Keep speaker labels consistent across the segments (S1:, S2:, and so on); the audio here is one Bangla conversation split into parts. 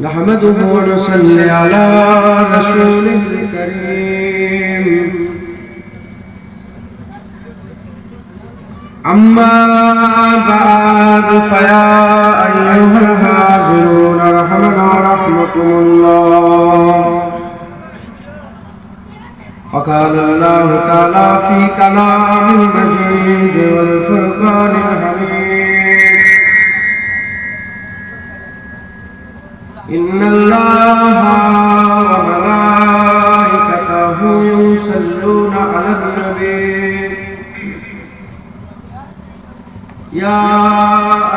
S1: नहमदुहु व नसल्ली अला रसूलिल करीम अम्मा बाद फया अय्युहल हाज़िरून रहमना रहमकुमुल्लाह وقال الله تعالى في كلام المجيد والفرقان الحميد إن الله وملائكته يصلون على النبي يا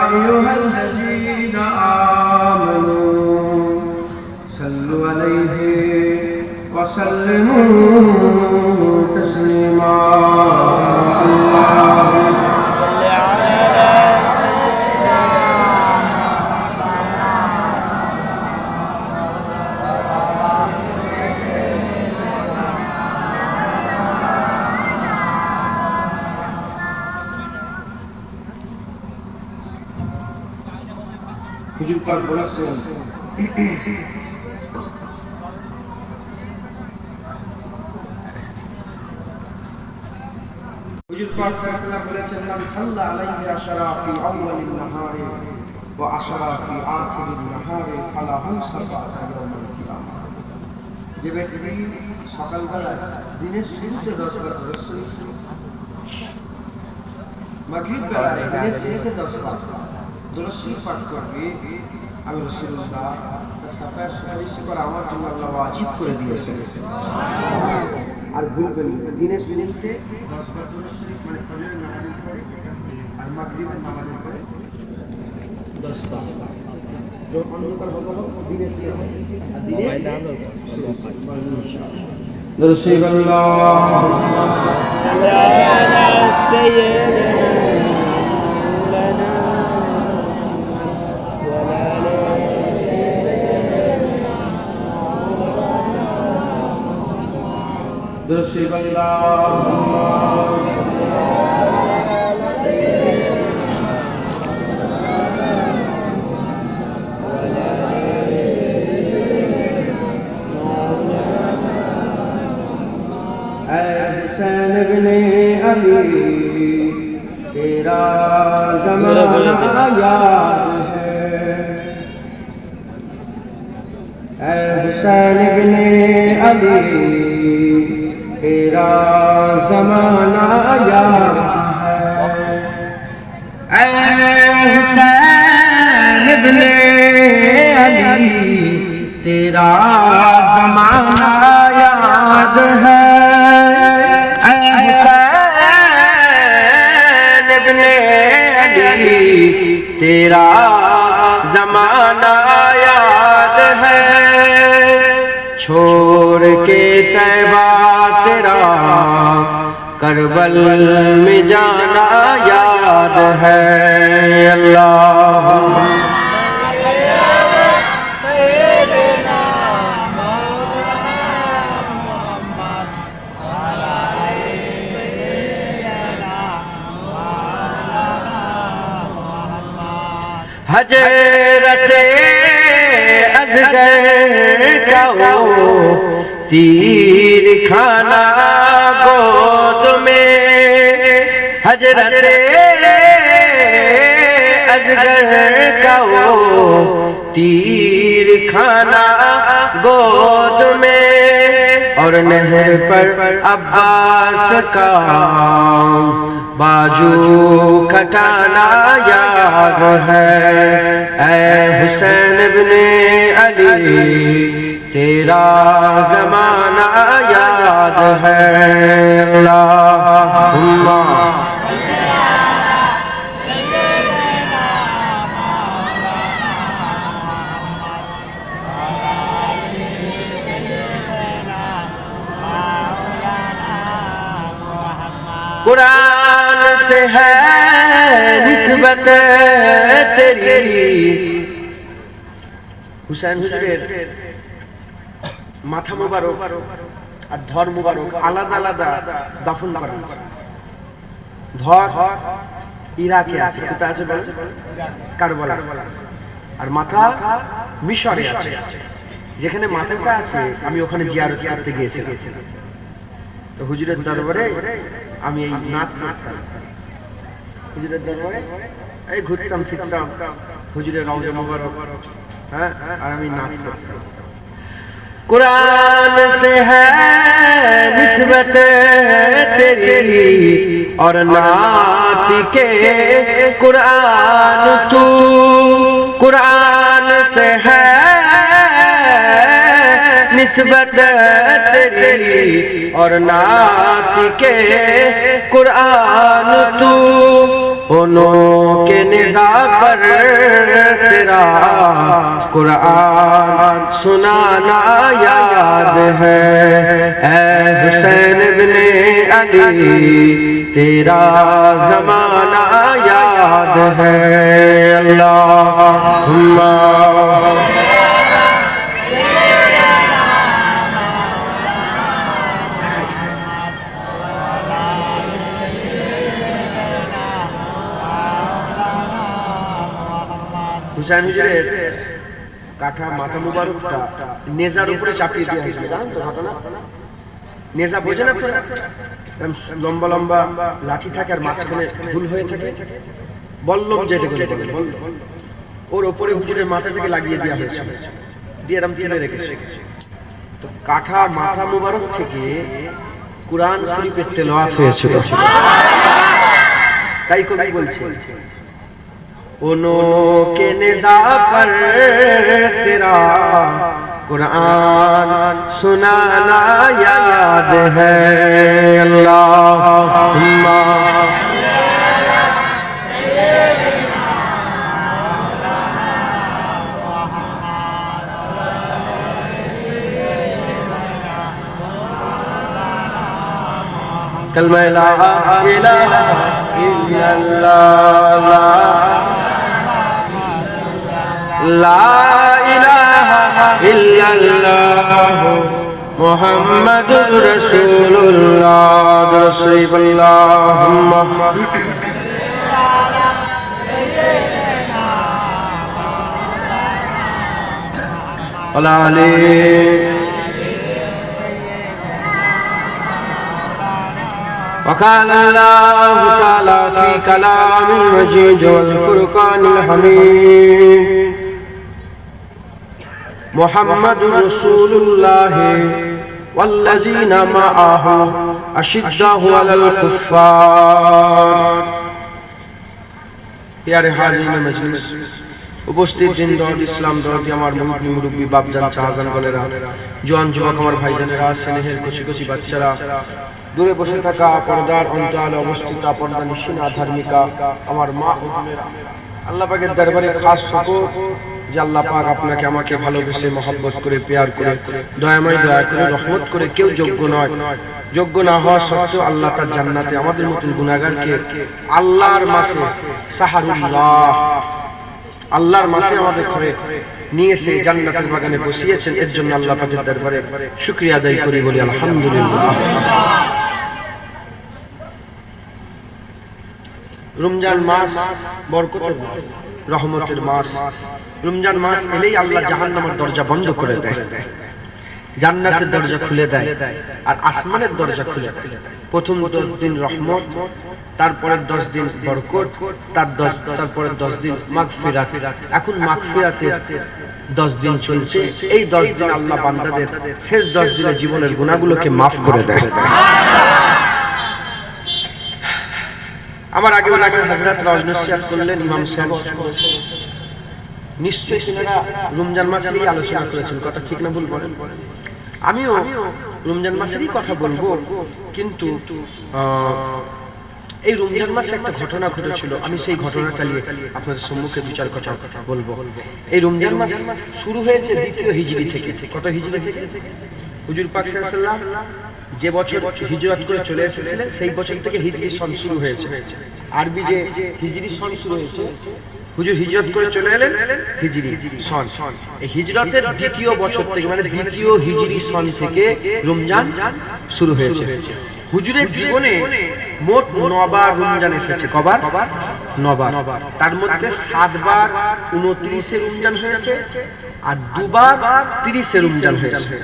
S1: أيها الذين آمنوا صلوا عليه وسلموا تسليما اللهم صل على سيدنا হুজুর পাক বলেছেন হুজুর পাক সাল্লাল্লাহু আলাইহি ওয়াসাল্লাম সাল্লা আলাইহি আশরা ফি আউয়ালিন নাহারি ওয়া আশরা ফি আখিরিন নাহারি ফালাহু সাবাত ইয়াউমুল কিয়ামা। যে ব্যক্তি সকালবেলা দিনের শুরুতে 10 বার রাসূল মাগরিব বেলা দিনের শেষে 10 বার দরুদ শরীফ পাঠ করবে, আমি রাসূলুল্লাহ তার সাফায়ে সুপারিশ করে আমার জন্য আল্লাহ ওয়াজিব করে দিয়েছেন। আর ভুলবেন দিনের শুরুতে 10 বার দরুদ শরীফ মানে ফজরের নামাজের পরে আর মাগরিবের নামাজের পরে 10 বার। যখন অন্ধকার হবে দিনের শেষে আর দিনের দরুদ শরীফ আল্লাহুম্মা সাল্লি আলা সাইয়্যিদিনা درشب اللهم حسین ابن علی تیرا زمانہ یاد ہے اے حسین ابن علی तेरा ज़माना याद है ऐ हुसैन इब्ने अली तेरा ज़माना याद है ऐ हुसैन इब्ने अली तेरा ज़माना याद है छोड़ के तैबा तेरा करबल में जाना याद है अल्लाह हजरते असगर का हो तीर खाना गोद में हजरते असगर का वो तीर खाना गोद में और नहर पर अब्बास का बाजू कटाना याद है ऐ हुसैन इब्ने अली तेरा ज़माना याद है अल्लाहुम्मा कुरान से है निस्बत तेरी हुसैन हुजूরের মাথা মোবারক আর ধর মোবারক আলাদা আলাদা দাফন করা হয়েছে। ধর ইরাকে আছে, কোথায় আছে বলে? কারবালা। আর মাথা মিশরে আছে। যেখানে মাথাটা আছে আমি ওখানে জিয়ারত করতে গিয়েছিলাম। তো হুজুরের দরবারে আমি এই নাত করতাম, হুজুরের দরবারে এই ঘুরতাম ফিরতাম, হুজুরের রওজা মুবারক, হ্যাঁ, আর আমি নাত করতাম। कुरान से है निस्बत तेरी और नात के कुरान तू, कुरान से है निस्बत तेरी और नात के कुरान तू, उनों के निज़ा पर तेरा कुरान सुनाना याद है। ऐ हुसैन इब्ने अली तेरा ज़माना याद है। अल्लाहुम्मा হুসাইন হুজুরের কাঠা মাথা মুবারকটা নেজার উপরে চাপিয়ে দেওয়া হয়েছিল, জানেন তো ঘটনা? নেজা বোঝেন আপনারা? লম্বা লম্বা লাঠি থাকে আর মাঝখানে ভুল হয়ে থাকে, বল্লম যেটা বলে, ওর ওপরে হুজুরের মাথা থেকে লাগিয়ে দেওয়া হয়েছিল, দিয়ে এরম তুলে রেখেছে। তো কাঠা মাথা মুবারক থেকে কুরআন শরীফের তেলাওয়াত হয়েছিল। তাই কবি বলছে उनों के निज़ा पर तेरा कुरान सुनाना याद है। अल्लाहुम्मा कलमा ला इलाहा इल्लल्लाह, ला इलाहा इल्लल्लाह मुहम्मदुर रसूलुल्लाह। अल्लाहुम्मा अला अली وقال الله تعالى في كلام المجيد والفرقان الحميد محمد رسول الله والذين معه أشداء على الكفار। প্যারে হাজিরিন মজলিস, উপস্থিত জিন্দাত ইসলাম দরদি আমার মুরব্বি মুরব্বি বাপজান শাহজান বলেরা, জওয়ান যুবক আমার ভাইজানেরা, স্নেহের কচি কচি বাচ্চারা, দূরে বসে থাকা পর্দার অন্তরালে অবস্থিত পর্দা নিশিনা ধার্মিকা আমার মা ও বোনেরা, আল্লাহ পাকের দরবারে খাস শুকর যে আল্লাহ পাক আপনাকে আমাকে ভালোবেসে মহব্বত করে পেয়ার করে দয়াময় দয়া করে রহমত করে, কেউ যোগ্য নয়, যোগ্য না হওয়া সত্ত্বেও আল্লাহ তার জান্নাতে আমাদের মতন গুনাহগারকে আল্লাহর মাসে সাহারুল্লাহ, আল্লাহর মাসে আমাদের ঘরে নিয়ে এসে জান্নাতের বাগানে বসিয়েছেন। এর জন্য আল্লাহ পাকের দরবারে শুকরিয়া আদায় করি, বলি আলহামদুলিল্লাহ। রমজান মাস বরকতের মাস, রহমতের মাস। রমজান মাস এলেই আল্লাহ জাহান্নামের দরজা বন্ধ করে দেয়, জান্নাতের দরজা খুলে দেয়, আর আসমানের দরজা খুলে দেয়। প্রথম 10 দিন রহমত, তারপরের 10 দিন বরকত, তারপরের 10 দিন মাগফিরাত। এখন মাগফিরাতের 10 দিন চলছে। এই 10 দিন আল্লাহ বান্দাদের শেষ 10 দিনের জীবনের গুনাহগুলোকে মাফ করে দেয়। আমার আগে হযরত রাজনসিয়াত করলেন ইমাম সাহেব, নিশ্চয়ই তিনারা রমজান মাসেরই আলোচনা করেছেন, কথা ঠিক না ভুল বলেন? আমিও রমজান মাসেরই কথা বলবো, কিন্তু এই রমজান মাসে একটা ঘটনা ঘটেছিল, আমি সেই ঘটনাটা নিয়ে আপনাদের সম্মুখে 2-4 কথা বলবো। এই রমজান মাস শুরু হয়েছে 2য় হিজরি থেকে। কত হিজরি থেকে? হুজুর পাক সাল্লাল্লাহু আলাইহি ওয়াসাল্লাম যে বছর হিজরত করে চলে এসেছিলেন সেই বছর থেকে হিজরি সন শুরু হয়েছে। আরবি যে হিজরি সন শুরু হয়েছে, হুজুর হিজরত করে চলে এলেন হিজরি সন। এই হিজরতের 2য় বছর থেকে, মানে 2য় হিজরি সন থেকে রমজান শুরু হয়েছে। হুজুরের জীবনে মোট 9 বার রমজান এসেছে। কবার? 9 বার। তার মধ্যে 7 বার 29 রমজান হয়েছে আর 2 বার 30 রমজান হয়েছে।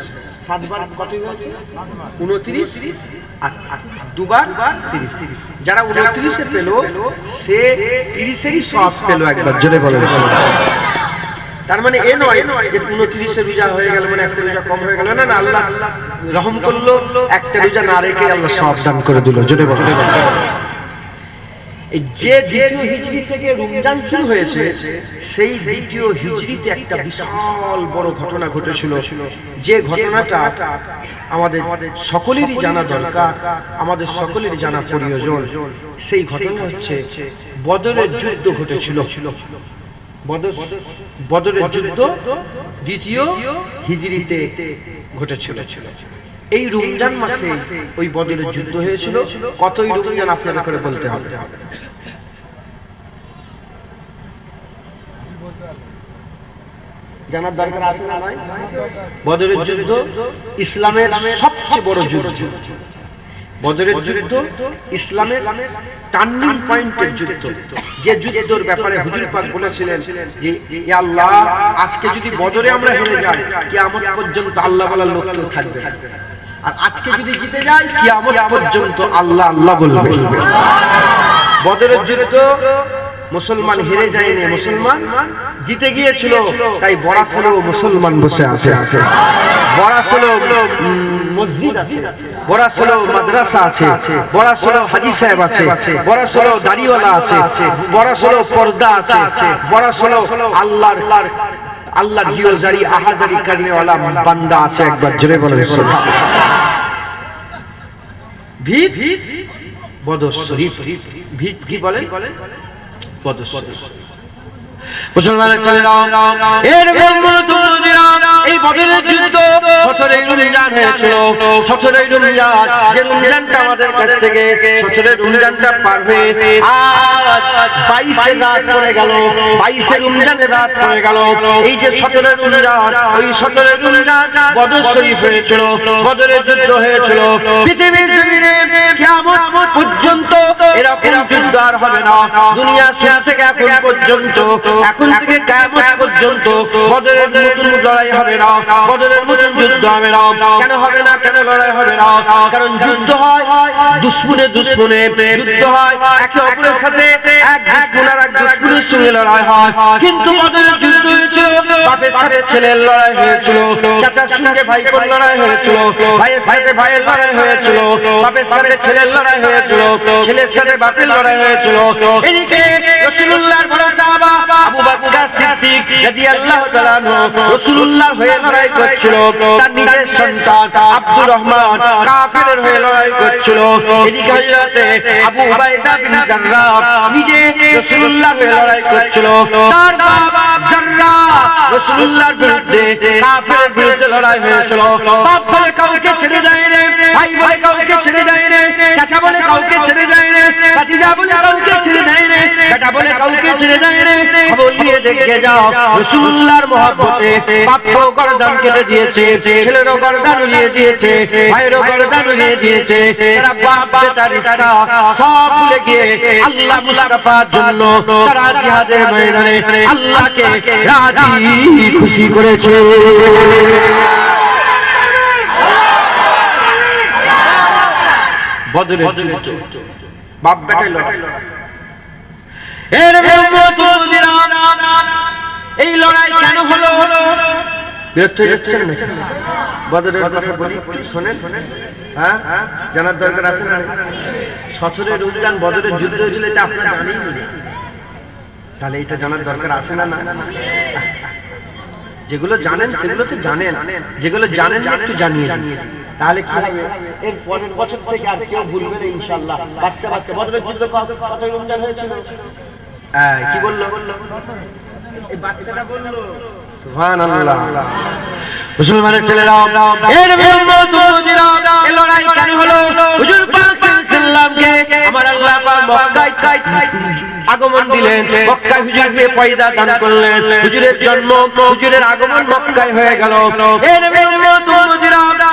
S1: 7 বার কত হয়েছে? 29 আর 2 বার 30। যারা 29 পেল সে 30-এরই সওয়াব পেল। একবার জোরে বলেন। তার মানে এ নয় যে 29 রোজা হয়ে গেল মানে একটা রোজা কম হয়ে গেল, না না, আল্লাহ রহম করলো, একটা রোজা না রেখে আল্লাহ সওয়াব দান করে দিল। জোরে বলেন। এই যে দ্বিতীয় হিজরি থেকে রমজান শুরু হয়েছে, সেই দ্বিতীয় হিজরিতে একটা বিশাল বড় ঘটনা ঘটেছিল, যে ঘটনাটা আমাদের সকলেরই জানা দরকার, আমাদের সকলেরই জানা প্রয়োজন। সেই ঘটনা হচ্ছে বদরের যুদ্ধ ঘটেছিল। বদরের যুদ্ধ দ্বিতীয় হিজরিতে ঘটেছিল। এই রমজান মাসে ওই বদরের যুদ্ধ হয়েছিল। কতই রমজান আপনাদের করে বলতে হবে? জানার দরকার আছে না ভাই? বদরের যুদ্ধ ইসলামের সবচেয়ে বড় যুদ্ধ। বদরের যুদ্ধ ইসলামের টার্নিং পয়েন্টের যুদ্ধ, যে যুদ্ধের ব্যাপারে হুজুর পাক বলেছিলেন যে ইয়া আল্লাহ, আজকে যদি বদরে আমরা হেরে যাই, কিয়ামত পর্যন্ত আল্লাহ বলার লোক কেউ থাকবে না। আর আজকে যদি জিতে যাই, কিয়ামত পর্যন্ত আল্লাহ আল্লাহ বলবে। বদরের যুদ্ধ মুসলমান হেরে যায়নি, মুসলমান জিতে গিয়েছিল। তাই বরাসলেও মুসলমান বসে আছে, বরাসলেও মসজিদ আছে, বরাসলেও মাদ্রাসা আছে, বরাসলেও হাজী সাহেব আছে, বরাসলেও দাড়িওয়ালা আছে, বরাসলেও পর্দা আছে, বরাসলেও আল্লাহর গিরজারি আহাজারি করনেওয়ালা বান্দা আছে। একবার জোরে বলেন সুবহানাল্লাহ। ভিত বদর শরীফ, ভিত কি বলেন? বদর শরীফ। মুসলমানের ছেলেরা, এর এই বদরের যুদ্ধ 17 রমজান হয়েছিল। 17 রমজান, যে রমজানটা আমাদের কাছ থেকে 17 রমজানটা পার হয়ে আজ 22 রাত পড়ে গেল, 22 রমজানের রাত পড়ে গেল। এই যে 17 রমজান, ওই 17 রমজান বদর শরীফ হয়েছিল, বদরের যুদ্ধ হয়েছিল। পৃথিবীর জমিনে কিয়ামত পর্যন্ত এরকম যুদ্ধ আর হবে না। দুনিয়া শুরু থেকে এখন পর্যন্ত, এখন থেকে কিয়ামত পর্যন্ত বদরের মতন লড়াই হবে না, বদরের মতন যুদ্ধ হবে না। কেন হবে না? কেন লড়াই হবে না? কারণ যুদ্ধ হয় দুশমনে দুশমনে, যুদ্ধ হয় একে অপরের সাথে, এক দুশমন আর এক দুশমনের সঙ্গে লড়াই হয়। কিন্তু বদরের যুদ্ধ হয়েছিল বাপের সাথে ছেলের লড়াই হয়েছিল, চাচার সঙ্গে ভাইপোর লড়াই হয়েছিল, ভাইয়ের সাথে ভাইয়ের লড়াই হয়েছিল, বাপের সাথে ছেলের লড়াই হয়েছিল, ছেলের সাথে বাপের লড়াই হয়েছিল। এদিকে রাসূলুল্লাহর বড় সাহাবা আবু বকর সিদ্দিক রাদিয়াল্লাহু তাআলা রাসূলুল্লাহর হয়ে লড়াই করছিল, তার নিজের সন্তান আব্দুর রহমান কাফেরের হয়ে লড়াই করছিল। এদিকে হযরতে আবু উবাইদা বিন জাররাহ নিজে রাসূলুল্লাহর হয়ে লড়াই করছিল, তার বাবা জাররাহ রাসূলুল্লাহর বিরুদ্ধে কাফেরের বিরুদ্ধে লড়াই হয়েছিল। বাপ বলে কাউকে ছেড়ে দেয় না, ভাই বলে কাউকে ছেড়ে দেয় না, চাচা বলে কাউকে ছেড়ে দেয় না, ভাতিজা বলে কাউকে ছেড়ে দেয় না, বেটা বলে কাউকে ছেড়ে দেয় না। খবর নিয়ে দেখে যাও, রাসূলুল্লাহর মহব্বতে বাপকেও গর্দান কেটে দিয়েছে, ছেলেরও গর্দান উড়িয়ে দিয়েছে, ভাইয়েরও গর্দান উড়িয়ে দিয়েছে। তারা বাপ বেটা রিশতা সব ভুলে গিয়ে আল্লাহ মুস্তাফার জন্য তারা জিহাদের ময়দানে আল্লাহকে রাজি খুশি করেছে। বদরের যুদ্ধ বাপ বেটায় লড়াই। এর এই লড়াই কেন হলো? বিরক্ত হয়ে যাচ্ছেন নাকি? বদরের কথা বলি, একটু শোনেন। হ্যাঁ, জানার দরকার আছে না? 17 রমজান বদরের যুদ্ধ হয়েছিল, এটা আপনারা জানেন না? তাহলে এটা জানার দরকার আছে না? না, যেগুলো জানেন সেগুলো তো জানেন, যেগুলো জানেন না একটু জানিয়ে দিন, তাহলে কি হবে? এর পরের বছর থেকে আর কেউ ভুলবে না ইনশাআল্লাহ। বাচ্চা বাচ্চা বদরের যুদ্ধ কত রমজান হয়েছিল? কি বললো? এই বাচ্চাটা বললো সুবহানাল্লাহ। মুসলমানের ছেলেরা, এর এই লড়াই কেন হলো? হুজুর পাক সাল্লাল্লাহু আলাইহি ওয়াসাল্লামকে আমার আল্লাহ পাক মক্কায় আগমন দিলেন, মক্কায় হুজুরকে পয়দা দান করলেন, হুজুরের জন্ম, হুজুরের আগমন মক্কায় হয়ে গেল। এর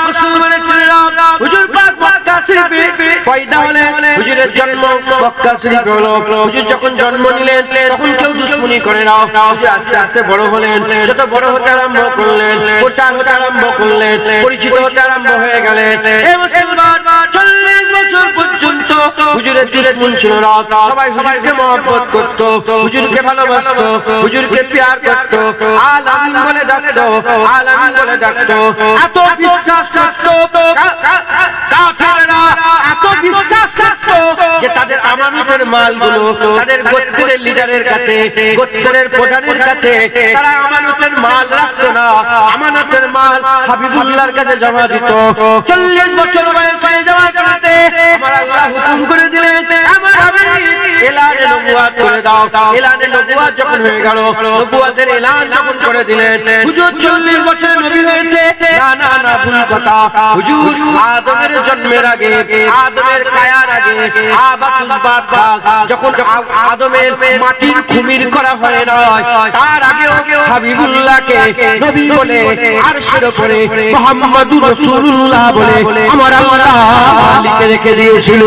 S1: মুসলমানের ছেলেরা, হুজুর পাক মক্কা মক্কা শরীফে পয়দা হলেন, হুজুরের জন্ম মক্কা শরীফে হলো। হুজুর যখন জন্ম নিলেন তখন কেউ দুশমনি করে না। হুজুর আস্তে আস্তে বড় হলেন, যত বড় হতে আরম্ভ করলেন, প্রচার হতে আরম্ভ করলেন, পরিচিত হতে আরম্ভ হয়ে গেলেন। এই মুসলমান 40 বছর পর্যন্ত হুজুরের দুশমন ছিল না। সবাই হুজুরকে মহব্বত করত, হুজুরকে ভালোবাসত, হুজুরকে প্যার করত, আল আমিন বলে ডাকত, আল আমিন বলে ডাকত। এত বিশ্বাস করত কাফেররা, এত বিশ্বাস করত যে তাদের আমানতের মালগুলো তাদের গোত্রের লিডারের কাছে, গোত্রের প্রধানের কাছে তারা আমানতের মাল রাখতো না, আমানতের মাল হাবিবুল্লাহর কাছে জমা দিত। 40 বছর বয়স হয়ে যাওয়ার পরে আমার আল্লাহ হুকুম করে দিলেন, আমার হাবিব এলানে নবুয়াত করে দাও। এলানে নবুয়াত যখন হয়ে গেল, নবুয়াতের এলান যখন করে দিলেন, হুজুর 40 বছরের নবী হয়েছে। না না না, ভুল কথা। হুজুর আদমের জন্মের আগে, আদমের কায়ার আগে, আবাতুস বাদা যখন আদমের মাটির কুমির করা হয় না, তার আগেও হাবিবুল্লাহকে নবী বলে আরশের উপরে মুহাম্মাদুর রাসূলুল্লাহ বলে আমার আল্লাহ লিখে রেখে দিয়েছিল।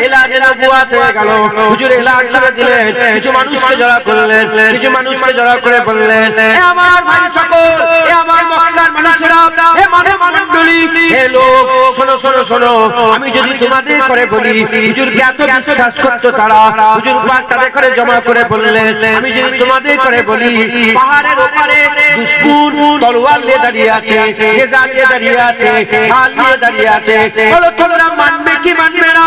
S1: এলানে নবুয়াত হয়ে গেল, হুজুর এলান করে দিলেন। কিছু মানুষকে জড়া করলেন, কিছু মানুষকে জড়া করে বললেন, এ আমার ভাই সকল, এ আমার মক্কার মানুষেরা, এ মানব মণ্ডলী, হে লোক, শোনো শোনো শোনো, আমি যদি তোমাদের করে বলি, হুজুরকে এত বিশ্বাস করতো তারা, হুজুর পাক তাদের করে জমা করে বললেন, আমি যদি তোমাদের করে বলি, পাহাড়ের ওপারে দুশমন তলোয়ার নিয়ে দাঁড়িয়ে আছে, নেজা নিয়ে দাঁড়িয়ে আছে, ঢাল নিয়ে দাঁড়িয়ে আছে, বলো তোমরা মানবে কি মানবে না?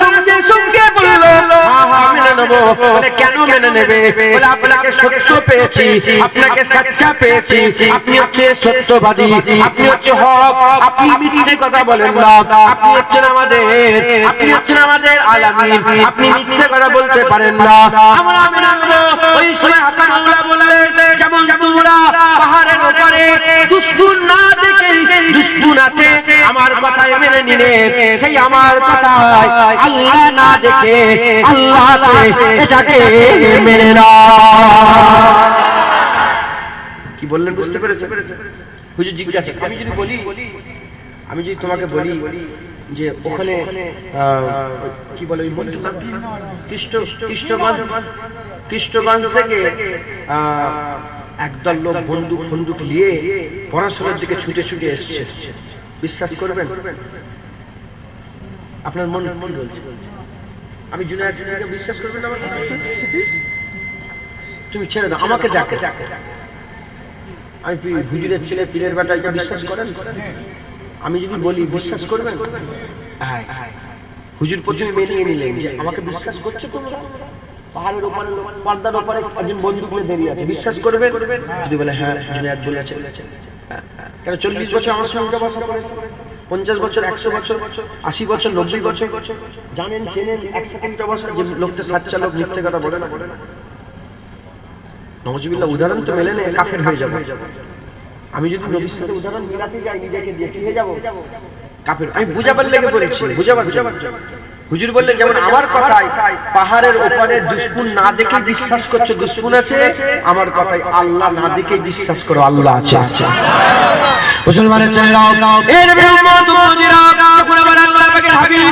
S1: সঙ্গে সঙ্গে বললো হ্যাঁ হ্যাঁ মেনে নেবো। বলে কেন মেনে নেবে? বলে আপনাকে সত্য পেয়েছি, আপনাকে সচ্চা পেয়েছি, আপনি হচ্ছে সত্যবাদী, আপনি হচ্ছে হক, আপনি মিথ্যে কথা বলেন না, আপনি হচ্ছেন আমাদের, আপনি হচ্ছেন আমাদের আলামিন, আপনি মিথ্যে কথা বলতে পারেন না, আমরা মেনে নেবো। ওই সময় হাকাম আল্লাহ বললেন, যেমন তোমরা পাহাড়ের ওপারে দুশমন না দেখে দুশমন আছে আমার কথায় মেনে নিলে, সেই আমার কথায় আল্লাহ না দেখে আল্লাহ আছে এটাকে মেনে না। কি বললেন বুঝতে পেরেছো? হুজুর জিজ্ঞাসা, আমি যদি বলি, আমি যদি তোমাকে বলি যে ওখানে কি বলে কৃষ্ণগঞ্জ থেকে একদল লোক বন্দুক নিয়ে পড়াশোনার দিকে ছুটে ছুটে এসছে, বিশ্বাস করবেন? আপনার মন কি বলছে? আমি জুনিয়র সিনিয়রকে বিশ্বাস করবেন আমার কথা? তুমি ছেড়ে দাও, আমাকে দেখো, আমি হুজুরের ছেলে, পীরের বেটা, এটা বিশ্বাস করেন? আমি যদি বলি বিশ্বাস করবেন? হুজুর প্রথমে মেনে নিলেন যে আমাকে বিশ্বাস করছে তোমরা, পাহাড়ের উপরে পর্দার উপরে একজন বন্দুক নিয়ে দাঁড়িয়ে আছে, বিশ্বাস করবেন? যদি বলে হ্যাঁ জুনিয়র বলেছে, কেন 40 বছর আমার সঙ্গে বসা করেছে, 50 বছর, 100 বছর, 80 বছর, 90 বছর, জানেন চেনেন, এক সেকেন্ডে বসা যে লোকটা সাচ্চা লোক, মিথ্যে কথা বলে না। নওয়াজুবিল্লাহ উদাহরণ তো মেলে না, কাফের হয়ে যাবে। আমি যদি নবীর সাথে উদাহরণ মিলাতে যাই, নিজেকে দিয়ে কি হয়ে যাব? কাফের। আমি বুঝাবার লেগে বলেছি, বুঝাবার। হুজুর বললেন যেমন আমার কথায় পাহাড়ের ওপারে দুশমন না দেখে বিশ্বাস করছো দুশমন আছে, আমার কথায় আল্লাহ না দেখে বিশ্বাস করো আল্লাহ আছে। মুসলমানের ছেলেরা, এর উম্মত মুজিরা, তখন আবার আল্লাহ পাকের হাবিব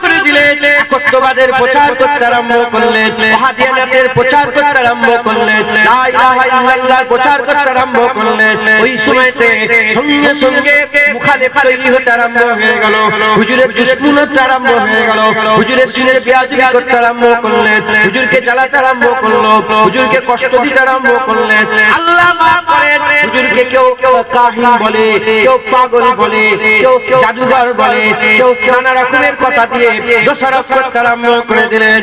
S1: করে দিলেন, একত্ববাদের প্রচার করতে আরম্ভ করলেন, ওয়াহাদিয়াতের প্রচার করতে আরম্ভ করলেন, লা ইলাহা ইল্লাল্লাহর প্রচার করতে আরম্ভ করলেন। ওই সময়তে সঙ্গে সঙ্গে মুখালিফ তৈরি হতে আরম্ভ হয়ে গেল, হুজুরের দুশমন হতে আরম্ভ হয়ে গেল, হুজুরের সিনের বেয়াদবি করতে আরম্ভ করলেন, হুজুরকে জ্বালাতে আরম্ভ করলো, হুজুরকে কষ্ট দিতে আরম্ভ করলেন। আল্লাহ মাফ করেন, হুজুরকে কেউ কাহিন বলে, কেউ পাগল বলে, কেউ জাদুঘর বলে, কেউ নানা রকমের কথা দিয়ে দোষারোপ করতে আরম্ভ করে দিলেন।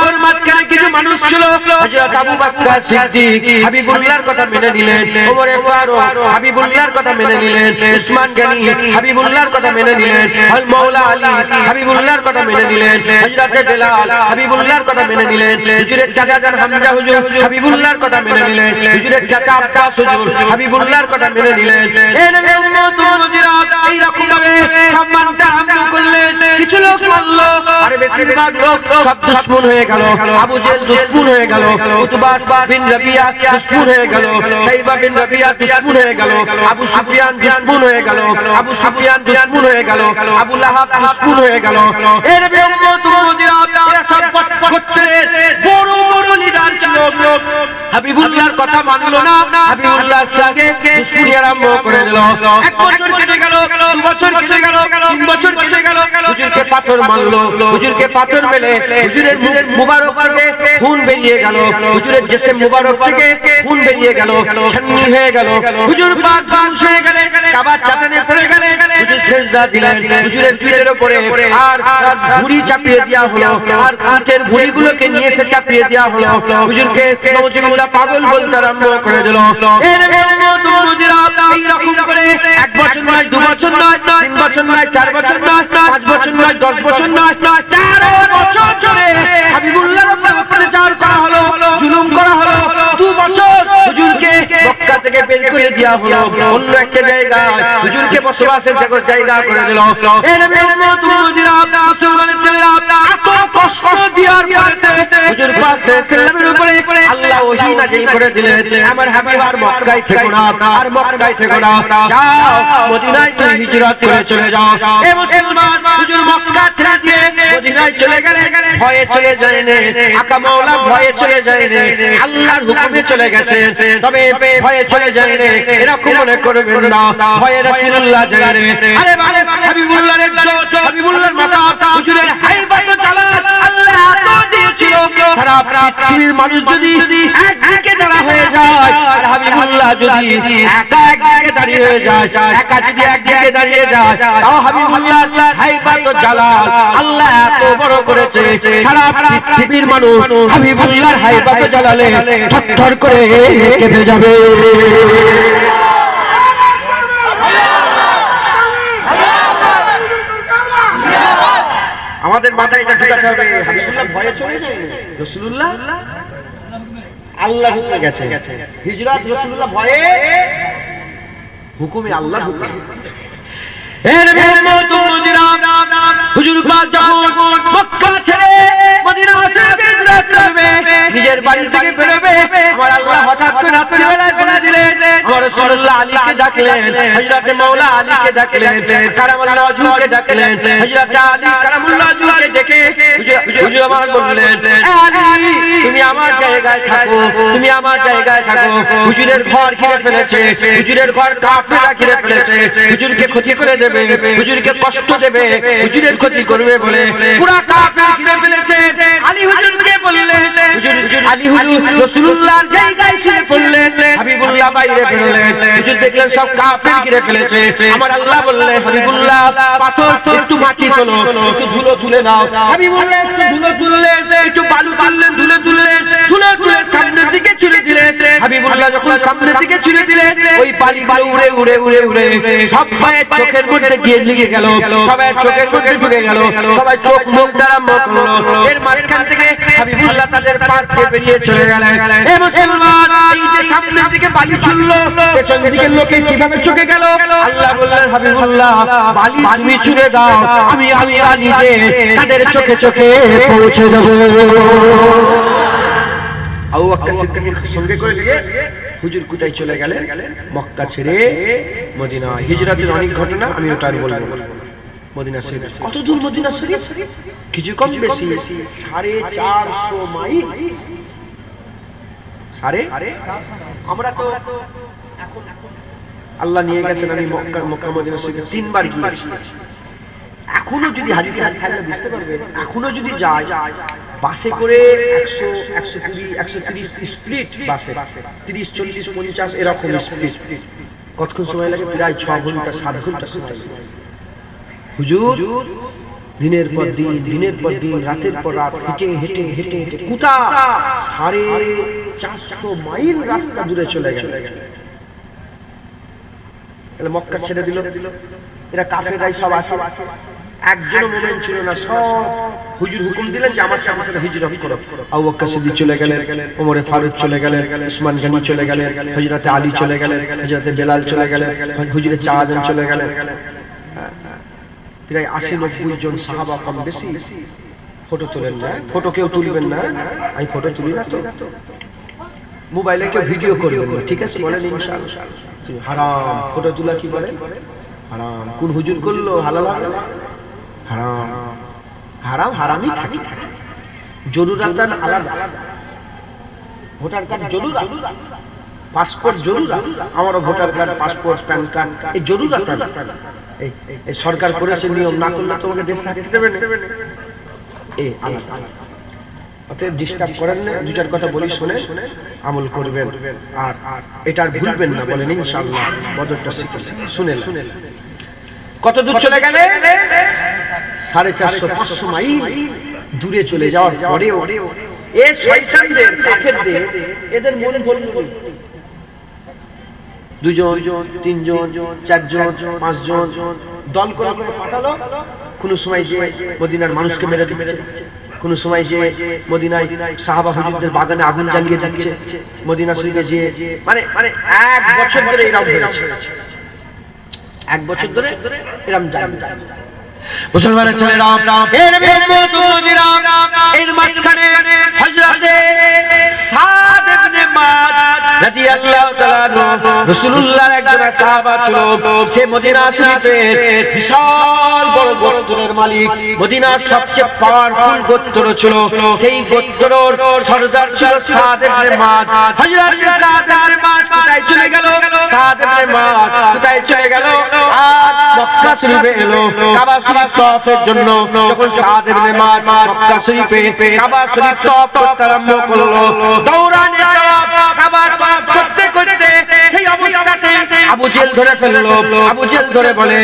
S1: ওর মাঝখানে কিছু মানুষ ছিল, হযরত আবু বকর সিদ্দিক হাবিবুল্লাহর কথা মেনে নিলেন, ওমর ফারুক হাবিবুল্লাহর কথা মেনে নিলেন, উসমান গনি হাবিবুল্লাহর কথা মেনে নিলেন, আল মাওলা আলী হাবিবুল্লাহর কথা মেনে নিলেন, হযরত বেলাল হাবিবুল্লাহর কথা মেনে নিলেন, হুজুরের চাচা জান হামজা হুজুর হাবিবুল্লাহর কথা মেনে নিলেন, হুজুরের চাচা আব্বাস হুজুর হাবিবুল্লাহর কথা মেনে নিলেন। এই নবী উম্মত মুজিরা এই রকম ভাবে সম্মানটা আরম্ভ করলেন। কিছু লোক বলল, আরে বেশিরভাগ লোক সব দুশমন হয়ে গেল। আবু জেহেল দুশমন হয়ে গেল, উতবা বিন রাবিয়া দুশমন হয়ে গেল, সাইবা বিন রাবিয়া দুশমন হয়ে গেল, আবু সুফিয়ান দুশমন হয়ে গেল, আবু সুফিয়ান দুশমন হয়ে গেল, আবু লাহাব দুশমন হয়ে গেল। এর উম্মত উম্মতিরা এরা সব গোত্রের বড় বড় লিডার ছিল। হাবিবুল্লাহর কথা মানলো না, হাবিবুল্লাহর সঙ্গে দুশমনি আরম্ভ করে দিল। এক বছর কেটে গেল, 2 বছর কেটে গেল, 3 বছর কেটে গেল, হুজুরকে পাথর মারলো। হুজুরকে পাথর মেলে হুজুরের মুখ মুবারক থেকে খুন বেরিয়ে গেল, হুজুরের জিসম মুবারক থেকে খুন বেরিয়ে গেল, ছান্নি হয়ে গেল। হুজুর পাক ধ্বংস হয়ে গেলে, কাবার চাটানে পড়ে গেলে, হুজুর সিজদা দিলেন হুজুরের পিঠের উপরে। আর ভুঁড়ি চাপিয়ে দেওয়া হলো, আর উটের ভুঁড়িগুলোকে নিয়ে এসে চাপিয়ে দেওয়া হলো। হুজুরকে নওজুবিল্লাহ পাগল বলতে আরম্ভ করে দিল। এর উম্মত উম্মতিরা এইরকম করে 1 বছর নয়, 2 বছর নয়, 3 বছর নয়, 4 বছর নয়, 5 বছর নয়, 10 বছর নয়, 13 বছর ধরে হাবিবুল্লাহর উপর অত্যাচার করা হলো, জুলুম করা হলো। 2 বছর হুজুরকে মক্কা থেকে বের করে দেওয়া হলো, অন্য একটা জায়গায় হুজুরকে বসবাসের জায়গা করে দিল। এর উম্মত উম্মতিরা মুসলমানের ছেলেরা এত কষ্ট দেওয়ার পরে হুজুর পাক সাল্লাল্লাহু আলাইহি উপরে আল্লাহ ওহী নাযিল করে দিলেন, আমার হাবিব আর মক্কায় থেকো না, আর মক্কায় থেকো না, যাও মদিনায় তুমি হিজরত করে চলে যাও। এ মুসলমান হুজুর মক্কা ছেড়ে দিয়ে মদিনায় চলে গেলেন, ভয়ে চলে যায়নি, আকা মাওলা ভয়ে চলে যায়নি, আল্লাহর হুকুমে চলে গেছেন। তবে ভয়ে চলে যায়নি এরকম মনে করবেন না, ভয়ে রাসূলুল্লাহ যায়নি। আরে হাবিবুল্লাহর ইজ্জত, হাবিবুল্লাহর মাকাম, হুজুরের হাইবত জালাল আল্লাহ এত দিয়েছিল, সারা পৃথিবীর মানুষ যদি একদিকে দাঁড়া হয়ে যায়, আর হাবিবুল্লাহ যদি একা একদিকে দাঁড়িয়ে হয়ে যায়, একা যদি একদিকে দাঁড়িয়ে যায়, তাও হাবিবুল্লাহর হাইবত জালাল আল্লাহ এত বড় করেছে, সারা পৃথিবীর মানুষ হাবিবুল্লাহর হাইবত জালালে থরথর করে কেঁপে যাবে। আমাদের মাথায় এটা ঢুকাতে হবে, হাবিবুল্লাহ ভয়ে চলে যায়, রাসূলুল্লাহ আল্লাহ হুকুমে গেছে, হিজরত রাসূলুল্লাহ ভয়ে, হুকুমে আল্লাহ হুকুম। এর উম্মত উম্মতিরা হুজুর পাক যখন মক্কা ছেড়ে মদিনা আসে হিজরত করবে, নিজের বাড়ি থেকে বেরোবে, আমার আল্লাহ হঠাৎ করে রাতের বেলায় বলে দিলেন, আমার রাসূলুল্লাহ আলীকে ডাকলেন, হযরত মাওলা আলীকে ডাকলেন, কারামাল্লাহ ওয়াজহুকে ডাকলেন, হযরত আলী কারামাল্লাহ ওয়াজহুকে ডেকে হুজুর আমার বললেন, আলী তুমি আমার জায়গায় থাকো, তুমি আমার জায়গায় থাকো। হুজুরের ঘর ঘিরে ফেলেছে, হুজুরের ঘর কাফেররা ঘিরে ফেলেছে, হুজুরকে ক্ষতি করে দেবে, হুজুরকে কষ্ট দেবে, হুজুরের ক্ষতি করবে বলে পুরা কাফের ঘিরে ফেলেছে। আলী হুজুরকে বললেন, হুজুর আলী হুজুর রাসূলুল্লাহর জায়গায় শুয়ে পড়লেন, হাবিবুল্লাহ বাইরে বেরোলেন, হুজুর দেখলেন সব কাফের ঘিরে ফেলেছে। আমার আল্লাহ বললেন, হাবিবুল্লাহ পাথর একটু মাটি তোলো, একটু ধুলো তুলে নাও। হাবিবুল্লাহ একটু ধুলো তুললেন, একটু বালু তুললেন, ধুলো তুললেন, ধুলো তুলে সামনের দিকে ছুঁড়ে দিলেন। হাবিবুল্লাহ যখন সামনের দিকে ছুঁড়ে দিলেন, ওই বালিগুলো উড়ে উড়ে উড়ে উড়ে সব পায়ের চোখের মধ্যে গিয়ে লেগে গেল, সবাই চোখের মধ্যে ঢুকে গেল, সবাই চোখ মুখ আরম্ভ করলো। এর মাঝখান থেকে হাবিবুল্লাহ তাদের পাশ দিয়ে বেরিয়ে চলে গেলেন। এ মুসলমান, এই যে সামনের দিকে বালি ছুঁড়লো, পেছন দিকে লোকে কিভাবে চোখে গেল? আল্লাহ বললেন, হাবিবুল্লাহ বালি তুমি ছুঁড়ে দাও, আমি আল্লাহ নিজে তাদের চোখে চোখে পৌঁছে দেব। আবু বকর সিদ্দিকের সঙ্গে করে নিয়ে হুজুর কোথায় চলে গেলেন? মক্কা ছেড়ে মদিনা। হিজরতের অনেক ঘটনা, আমি ওটা আর বলবো না। মদিনা শরীফ কত দূর? মদিনা শরীফ কিছু কম বেশি 450 মাইল। আমরা তো এখন আল্লাহ নিয়ে গেছেন, আমি মক্কা মদিনা শরীফ 3 বার গিয়েছি। এখনো যদি হাজি সাহেব থাকলে বুঝতে পারবেন, এখনো যদি যায় বাসে করে 100, 120, 130 স্প্লিট, বাসে 30, 40, 50 এরকম স্প্লিট। কতক্ষণ সময় লাগে? প্রায় 6 ঘন্টা 7 ঘন্টা সময় লাগে। হুজুর দিনের পর দিন, দিনের পর দিন, রাতের পর রাত হেঁটে হেঁটে হেঁটে হেঁটে কোথা 450 মাইল রাস্তা দূরে চলে গেল। তাহলে মক্কা ছেড়ে দিল, এরা কাফেররাই সব আছে, একজনও মোমেন ছিল না। সব হুজুর হুকুম দিলেন যে আমার সাথে সাথে হিজরত করো। আবু বকর সিদ্দিক চলে গেলেন, ওমর ফারুক চলে গেলেন, উসমান গনি চলে গেলেন, হযরত আলী চলে গেলেন, হযরত বেলাল চলে গেলেন, হুজুরের 4 জন চলে গেলেন। প্রায় 80-90 জন সাহাবা কম বেশি ফটো তোলেন না, ফটো কেউ তুলবেন না, আমি ফটো তুলি না তো, মোবাইলে কেউ ভিডিও করবেন না, ঠিক আছে বলেন ইনশাআল্লাহ। হারাম ফটো তোলা কি বলে হারাম, কোন হুজুর করলো হালাল হবে? হারাম হারাম হারামই থাকে। জরুরাত আলাদা, ভোটার কার্ড জরুরাত, পাসপোর্ট জরুরাত, আমারও voter card passport pan card এই জরুরাত। এই সরকার করেছে নিয়ম, না করলে তোমাকে দেশ থাকতে দেবে না, এই আলাদা। অতএব ডিস্টার্ব করেন না, দু চার কথা বলি শুনে আমল করবেন, আর এটা আর ভুলবেন না, বলেন ইনশাআল্লাহ। বদরটা শিখে শুনেন। কত দূর চলে গেলে 450-500 মাইল দূরে চলে যাওয়ার পরেও এই শয়তানদের, কাফেরদের, এদের মন বলল 2 জন 3 জন 4 জন 5 জন দল করে পাঠালো। কোন সময় যে মদিনার মানুষকে মেরে দিচ্ছে, কোন সময় যে মদিনায় সাহাবা হুজুরদের বাগানে আগুন জ্বালিয়ে দিচ্ছে, মদিনা শরীফে যে মানে 1 বছর ধরে এরকম হয়েছে, 1 বছর ধরে এরকম জ্বালিয়ে। মুসলমানের ছেলেরা, এর উম্মত উম্মতিরা, এর মাঝখানে হযরতে সাদ ইবনে মুআদ রাদিয়াল্লাহু তাআলা রাসূলুল্লাহর একজন সাহাবা ছিল। সে মদিনা শরীফের বিশাল বড় গোত্রের মালিক, মদিনার সবচেয়ে পাওয়ারফুল গোত্র ছিল। সেই গোত্রর সরদার ছিল সাদ ইবনে মুআদ। হযরতে সাদ ইবনে মুআদ কোথায় চলে গেল? সাদ ইবনে মুআদ কোথায় চলে গেল? আর মক্কা শরীফে এলো কাবা শরীফ তওয়াফের জন্য। যখন সাদ ইবনে মুআদ মক্কা শরীফে কাবা শরীফ তওয়াফ করতে আরম্ভ করলো, দৌড়ানে তওয়াফ, কাবা তওয়াফ করতে করতে সেই অবস্থাতে আবু জেল ধরে ফেললো। আবু জেল ধরে বলে,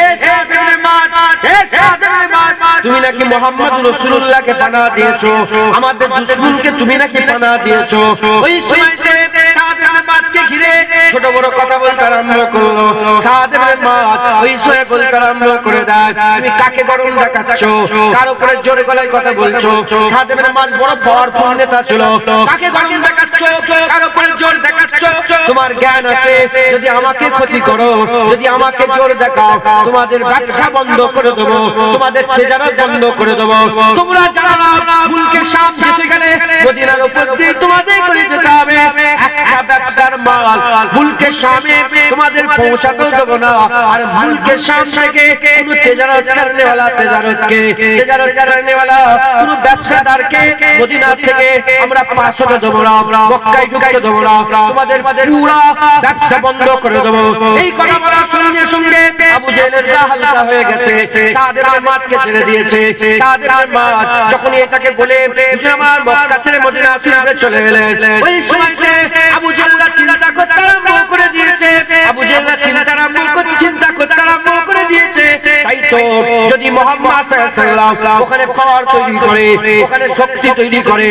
S1: এ সাদ ইবনে মুআদ, এ সাদ ইবনে মুআদ, তুমি নাকি মুহাম্মদুর রাসূলুল্লাহকে পানাহ দিয়েছো, আমাদের দুশমনকে তুমি নাকি পানাহ দিয়েছো। ওই সময়তে সাদ ইবনে মুআদকে ঘিরে ছোট বড় কথা বলতে আরম্ভ করলো। সাদ ইবনে মুআদ ওই সময় বলতে আরম্ভ করে দেয়, তুমি কাকে গরম দেখাচ্ছ, কার উপরে জোরে গলায় কথা বলছো? সাদ ইবনে মুআদ বড় পাওয়ারফুল নেতা ছিল, কাকে গরম দেখাচ্ছ, কার উপরে জোর দেখাচ্ছ? তোমার জ্ঞান আছে, যদি আমাকে ক্ষতি করো, যদি আমাকে জোর দেখাও, তোমাদের ব্যবসা বন্ধ করে দেবো, তোমাদের তিজারত বন্ধ করে দেবো। তোমরা জানো না মুলকে শাম যেতে গেলে মদিনার উপর দিয়ে তোমাদের করে যেতে হবে। একটা ব্যবসার মাল মুলকে শামে তোমাদের পৌঁছাতে দেবো না, আর মুলকে শাম থেকে কোনো তিজারত করনে वाला তিজারত করনে वाला কোনো ব্যবসাদারকে মদিনা থেকে আমরা পাস হতে দেবো না, মক্কায় ঢুকতে দেবো না, তোমাদের পুরো ব্যবসা বন্ধ করে দেবো। এই কথা বলার সঙ্গে সঙ্গে আবু জেহেলের গা হালকা হয়ে গেছে, সাদ ইবনে মুআদকে ছেড়ে দিয়েছে। সাদ ইবনে মুআদ যখন এটাকে বলে হুজুর আমার মক্কা ছেড়ে মদিনা শরীফে চলে গেলেন, ওই সময়তে আবু জেহেল চিন্তা করতে আরম্ভ করে দিয়েছে। আবু জেহেল চিন্তা করতে আরম্ভ করে দিয়েছে, তাই তো যদি মুহাম্মদ সাল্লাল্লাহু আলাইহি ওয়াসাল্লাম ওখানে পাওয়ার তৈরি করে, ওখানে শক্তি তৈরি করে,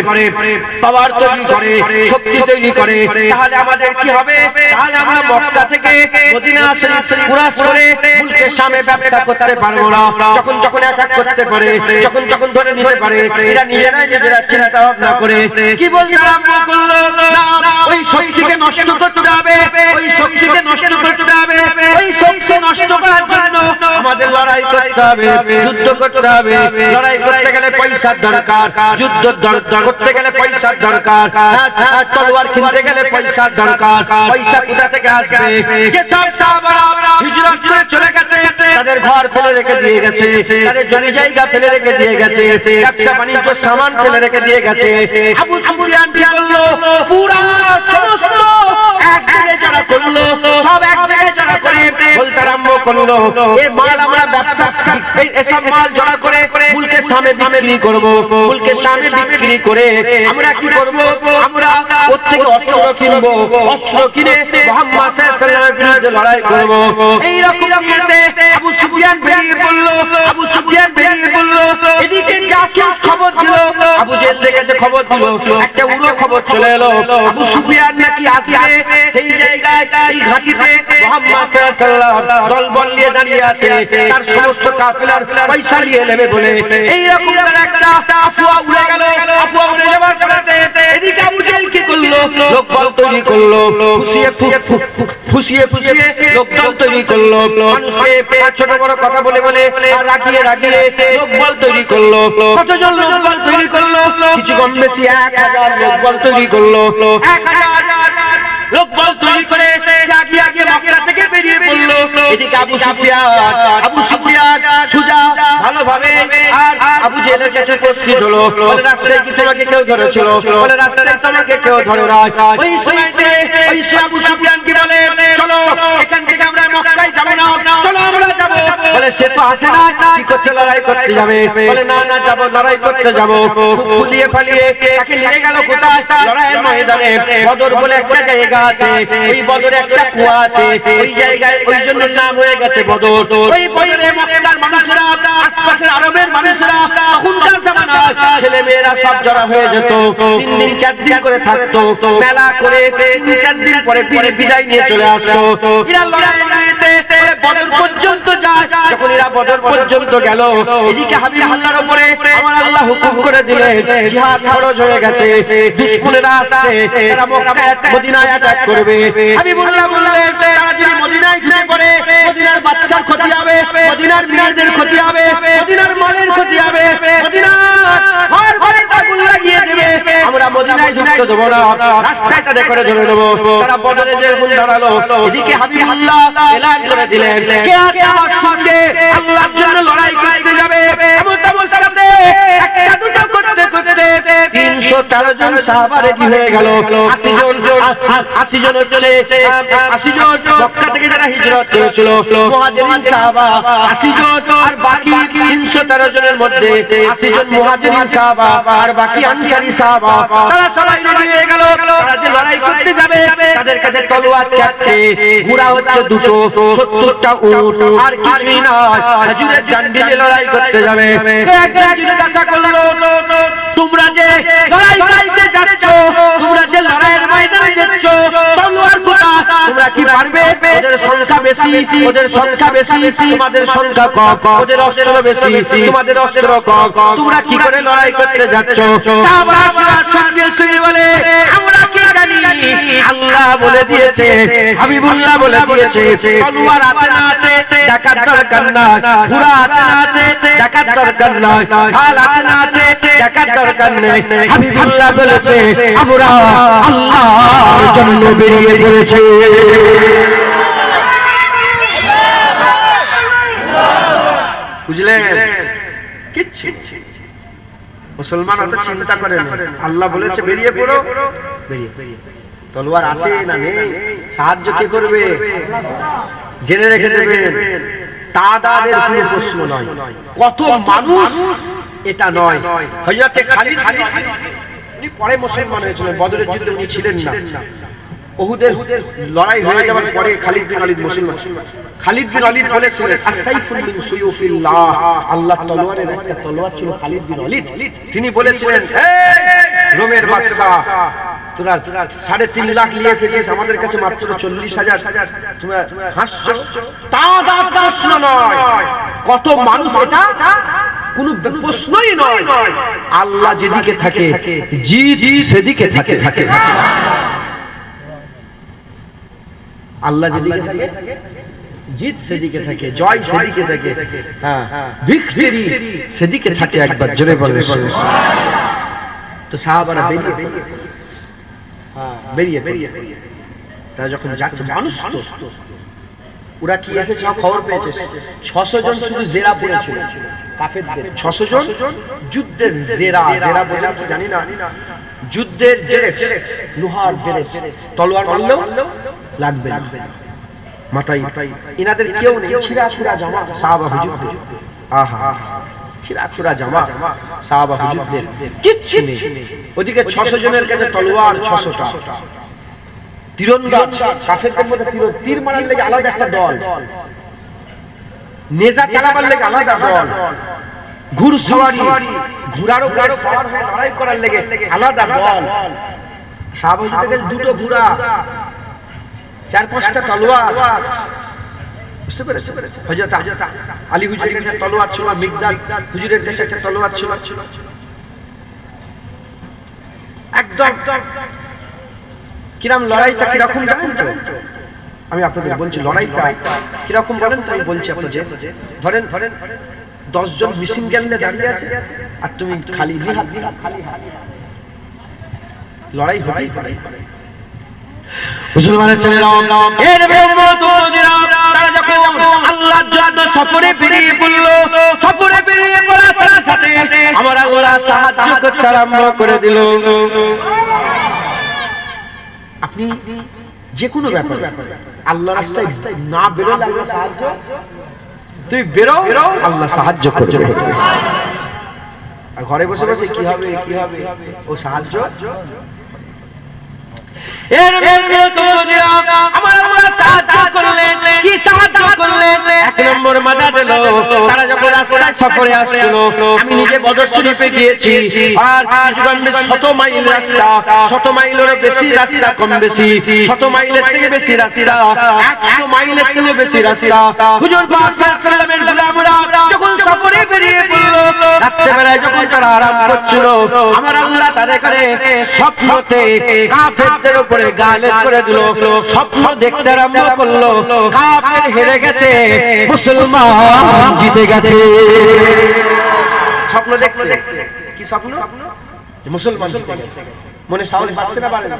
S1: পাওয়ার তৈরি করে, শক্তি তৈরি করে, তাহলে আমাদের কি হবে? তাহলে আমরা মক্কা থেকে মদিনা শরীফ কুরাস করে মুলকে শামে ব্যবসা করতে পারবো না। যখন অ্যাটাক করতে পারে, যখন ধরে নিতে পারে, এরা নিজেরা চিন্তা ভাবনা করে কি বলতে আরম্ভ করলো, না ওই শক্তিকে নষ্ট করতে হবে, ওই শক্তিকে নষ্ট করতে হবে, ওই শক্তি নষ্ট করার জন্য আমাদের লড়াই করতে হবে, যুদ্ধ করতে হবে। লড়াই করতে গেলে পয়সার দরকার, যুদ্ধ করতে গেলে পয়সার দরকার, তলোয়ার কিনতে গেলে পয়সার দরকার। পয়সা কোথা থেকে আসবে? যেসব সাহাবারা হিজরত করে চলে গেছে, তাদের ঘর ফেলে রেখে দিয়ে গেছে, তাদের জমি জায়গা ফেলে রেখে দিয়ে গেছে, ব্যবসা বাণিজ্য সামান ফেলে রেখে দিয়ে গেছে। আবু সুফিয়ান কি করলো? পুরা সমস্ত এক জায়গায় জড়া করলো, সব এক জায়গায় জড়া করে বলতে আরম্ভ করলো, এই মাল আমরা ব্যবসা, এসব মাল জড়া করে মুলকে শামে বিক্রি করব, মুলকে শামে বিক্রি করে আমরা কি করব? আমরা ওর থেকে অস্ত্র কিনবো, অস্ত্র কিনে মুহাম্মদ সাল্লাল্লাহু আলাইহি ওয়াসাল্লামের বিরুদ্ধে লড়াই করব। এই রকম নিয়তে আবু সুফিয়ান বেরিয়ে পড়লো। এদিকে জাসুস খবর দিল, আবু জেহেল দেখেছে খবর দিল, একটা উড়ো খবর চলে এলো, আবু সুফিয়ান নাকি আসবে সেই জায়গায়, এই ঘাঁটিতে মুহাম্মদ সাল্লাল্লাহু আলাইহি ওয়াসাল্লাম দলবল নিয়ে দাঁড়িয়ে আছে, তার সমস্ত কাফেলার পয়সা নিয়ে নেবে বলে এই রকম একটা আফওয়া উড়ে গেল। আফওয়া উড়ে যাওয়ার পরে এদিকে আবু জাহেল কি করলো, লোকবল তৈরি করলো, ফুসিয়ে লোকবল তৈরি করলো, মানুষকে ছোট বড় কথা বলে বলে আর রাগিয়ে লোকবল তৈরি করলো। কতজন লোকবল তৈরি করলো? কিছু কম বেশি 1000 লোকবল তৈরি করলো। 1000 লোকবল তৈরি করে আগে মক্কা থেকে বেরিয়ে পড়লো। এদিকে আবু সুফিয়ান সুজা ভালোভাবে আর আবু জেহেলের কাছে উপস্থিত হলো। বলে রাস্তায় কি তোমাকে কেউ ধরেছিল? বলে রাস্তায় তোমাকে কেউ ধরে নাই। ওই সময়তে আবু সুফিয়ান কি বলে, চলো এখান থেকে আমরা মক্কায় যাব না, চলো আমরা যাব। বলে সে তো আসে না, কি করতে লড়াই করতে যাবে? বলে না না যাব, লড়াই করতে যাব। ফুলিয়ে ফালিয়ে তাকে নিয়ে গেল কোথায়? লড়াইয়ের ময়দানে। বদর বলে একটা জায়গা আছে, ওই বদরে একটা কুয়া আছে, ওই জায়গায় ওই জন্য নাম হয়ে গেছে বদর। ওই বদরে মক্কার মানুষেরা, আশপাশের আরবের মানুষেরা তখনকার জামানায় ছেলে মেয়েরা সব জড়া হয়ে যেত, 3 দিন 4 দিন করে থাকতো, মেলা করে 3-4 দিন পরে বিদায় নিয়ে চলে আসতো। এরা লড়াইতে বদর পর্যন্ত যায়। যখন এরা বদর পর্যন্ত গেল, এদিকে হাবিবুল্লাহর উপরে আমার আল্লাহ হুকুম করে দিলেন জিহাদ ফরজ হয়ে গেছে, দুশমনেরা আসছে, তারা মক্কা মদিনায় অ্যাটাক করবে। হাবিবুল্লাহ বললেন তারা যদি মদিনায় ঢুকে পড়ে, মদিনার বাচ্চার ক্ষতি হবে, মদিনার মেয়েদের ক্ষতি হবে, মদিনার মালের ক্ষতি হবে, মদিনার ঘর ঘরে আগুন লাগিয়ে দেবে। আমরা মদিনায় ঢুকতে দেব না, রাস্তায় তাদের করে ধরে নেব। তারা বদরে যে হুন দাঁড়ালো, এদিকে হাবিবুল্লাহ এলান করে দিলেন কে আছে আমার সঙ্গে আল্লাহর জন্য লড়াই করতে যাবে। এমন অবস্থাতে একটা দুটো করতে করতে 313 জন সাহাবা রেডি হয়ে গেল। 80 জন হচ্ছে 80 জন মক্কা থেকে যারা হিজরত করেছিল মুহাজিরিন সাহাবা 80 জন, আর বাকি 313 জনের মধ্যে 80 জন মুহাজিরিন সাহাবা আর বাকি আনসারী সাহাবা। তারা সবাই রেডি হয়ে গেল। তারা যে লড়াই করতে যাবে, তাদের কাছে তলোয়ার 4টে, ঘোড়া হচ্ছে 2টো, 70টা উট, আর কিছুই না, খেজুরের ডান্ডিলে লড়াই করতে যাবে। একজন জিজ্ঞাসা করলো, তোমরা যে লড়াই করতে যাচ্ছ, তোমরা যে লড়াইয়ের ময়দানে যাচ্ছ, তলোয়ার কোথা? তোমরা কি পারবে? ওদের সংখ্যা বেশি, ওদের সংখ্যা বেশি, তোমাদের সংখ্যা কম, ওদের অস্ত্র বেশি, তোমাদের অস্ত্র কম, তোমরা কি করে লড়াই করতে যাচ্ছ? সাহাবারা সঙ্গে সঙ্গে বলে আমরা কি জানি, আল্লাহ বলে দিয়েছে, হাবিবুল্লাহ বলে দিয়েছে, তলোয়ার আছে না আছে দেখার দরকার নাই, ঘোড়া আছে না আছে দেখার দরকার নাই, ঢাল আছে না আছে দেখার দরকার নেই। হাবিবুল্লাহ বলেছে আমরা আল্লাহর জন্য বেরিয়ে পড়েছি। বুঝলেন? কিচ্ছু মুসলমান অত চিন্তা করে না, আল্লাহ বলেছে বেরিয়ে পড়ো, বেরিয়ে। তলোয়ার আছে না নেই, সাহায্য কে করবে? জেনে রেখে দেবেন, তাদের কোনো প্রশ্ন নয়। কত মানুষ এটা নয়। হযরত খালিদ উনি পরে মুসলমান হয়েছিলেন, বদরের যুদ্ধে উনি ছিলেন না। উহুদের লড়াই হয়ে যাওয়ার পরে খালিদ বিন ওয়ালিদ মুসলমান। খালিদ বিন ওয়ালিদ বলেছিলেন আস-সাইফুল মিন সুয়ুফিল্লাহ, আল্লাহর তলোয়ারের একটা তলোয়ার ছিল খালিদ বিন ওয়ালিদ। তিনি বলেছিলেন রোমের বাদশা, তোরা 3.5 লাখ নিয়ে এসেছিস, আমাদের কাছে মাত্র 40,000, তোমরা হাসছো? তাদের প্রশ্ন নয়, কত মানুষ এটা কোনো প্রশ্নই নয়। আল্লাহ যেদিকে থাকে জিদ সেদিকে থাকে। আল্লাহ যেদিকে থাকে জিত সেদিকে থাকে, জয় সেদিকে থাকে, হ্যাঁ ভিক্টরি সেদিকে থাকে। একবার জোরে বলেন তো। সাহাবারা বেরিয়ে তারা যখন যাচ্ছে, মানুষ তো ওরা কি এসেছে খবর পেয়েছে, 600 জন শুধু জেরা পড়েছিল কাফেরদের, 600 জন যুদ্ধের জেরা বোঝা কি জানি না, যুদ্ধের ড্রেস, লোহার ড্রেস, তলোয়ার মারলেও লাগবে না মাথায়। ইনাদের কেউ নেই, ছিঁড়া জামা সাহাবা হুজুরদের, আহা ছিঁড়া জামা সাহাবা হুজুরদের, কিচ্ছু নেই। ওদিকে 600 জনের কাছে তলোয়ার 600টা, তীরন্দাজ কাফেরদের মধ্যে তীর মারার লেগে আলাদা একটা দল, নেজা চালাবার লেগে আলাদা দল, ঘুড়সওয়ারি, ঘোড়ার উপরে সওয়ার হয়ে লড়াই করার লেগে আলাদা দল। সাহাবাদের কাছে দুটো ঘোড়া, 4-5টা তলোয়ার। বুঝতে পেরেছেন? হযরত আলী হুজুরের কাছে তলোয়ার ছিল, মিকদাদ হুজুরের কাছে একটা তলোয়ার ছিল। একদম কিরকম লড়াইটা কিরকম জানেন তো? আমি আপনাদের বলছি লড়াইটা কিরকম বলেন তো, আমি বলছি আপনাদের। ধরেন 10 জন মিশিং গ্যাংলে দাঁড়িয়ে আছে আর তুমি খালি হাত, লড়াই হতেই পারে। মুসলমানের ছেলেরা, এ নবীর উম্মত উম্মতিরা, তারা যখন আল্লাহর জন্য সফরে বেরিয়ে পড়ল, সফরে বেরিয়ে পড়ার সাথে সাথে আমার আল্লাহ সাহায্য করতে আরম্ভ করে দিল। আপনি যে কোনো ব্যাপারে আল্লাহর রাস্তায় না বেরোলে আল্লাহ সাহায্য, তুমি বেরো আল্লাহ সাহায্য করবে। আর ঘরে বসে বসে কি হবে ও সাহায্য। আমার আল্লাহ সাহায্য করলেন, কি সাহায্য করলেন? 1 নম্বর মাদদ এলো। তারা যখন রাস্তায় সফরে আসছিল, আমি নিজে বদর শরীফে গিয়েছি, আর কিছুক্ষণে 100 মাইল রাস্তা, 100 মাইলেরও বেশি রাস্তা, কম বেশি 100 মাইলের থেকে বেশি রাস্তা, 100 মাইলের থেকে বেশি রাস্তা। হুজুর পাক সাল্লাল্লাহু আলাইহি ওয়াসাল্লামের গোলামরা যখন সফরে বেরিয়ে পড়ল, রাত্রে বেলায় যখন তারা আরাম করছিল, আমার আল্লাহ তাদের করে স্বপ্নতে কাফেরদের উপরে গালিব করে দিল। স্বপ্ন দেখতে আরম্ভ করলো, কাফের হেরে গেছে, মুসলমান জিতে গেছে। স্বপ্ন দেখছে, কি স্বপ্ন? মুসলমান জিতে গেছে। মনে সাহস পাচ্ছে না, বাড়ে না।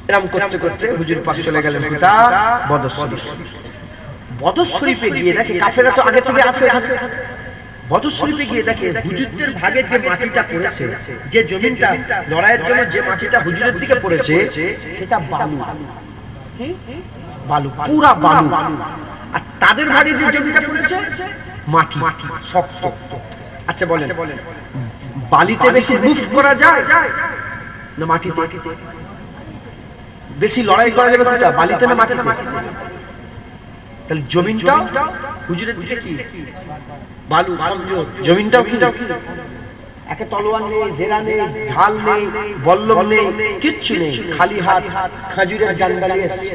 S1: এরকম করতে করতে হুজুর পাক চলে গেলেন বদর শরীফ। বদর শরীফে গিয়ে দেখে কাফেররা তো আগে থেকে আছে। বদর শরীফে গিয়ে দেখে হুজুরদের ভাগে যে মাটিটা পড়েছে, যে জমিনটা লড়াইয়ের জন্য যে মাটিটা হুজুরের দিকে পড়েছে, সেটা বালু, বালু, পুরা বালু। আর তাদের ভাগে যে জমিটা পড়েছে মাটি, শক্ত। আচ্ছা বলেন, বালিতে বেশি মুভ করা যায় না মাটিতে? বেশি লড়াই করা যাবে কোনটা, বালিতে না মাটিতে? তাহলে জমিনটা হুজুরের দিকে কি বালু, জমিনটাও কি একে তলোয়ার নেই, জেরা নেই, ঢাল নেই, বল্লম নেই, কিচ্ছু নেই, খালি হাত, খাজুরের ডান্ডা নিয়ে এসেছে।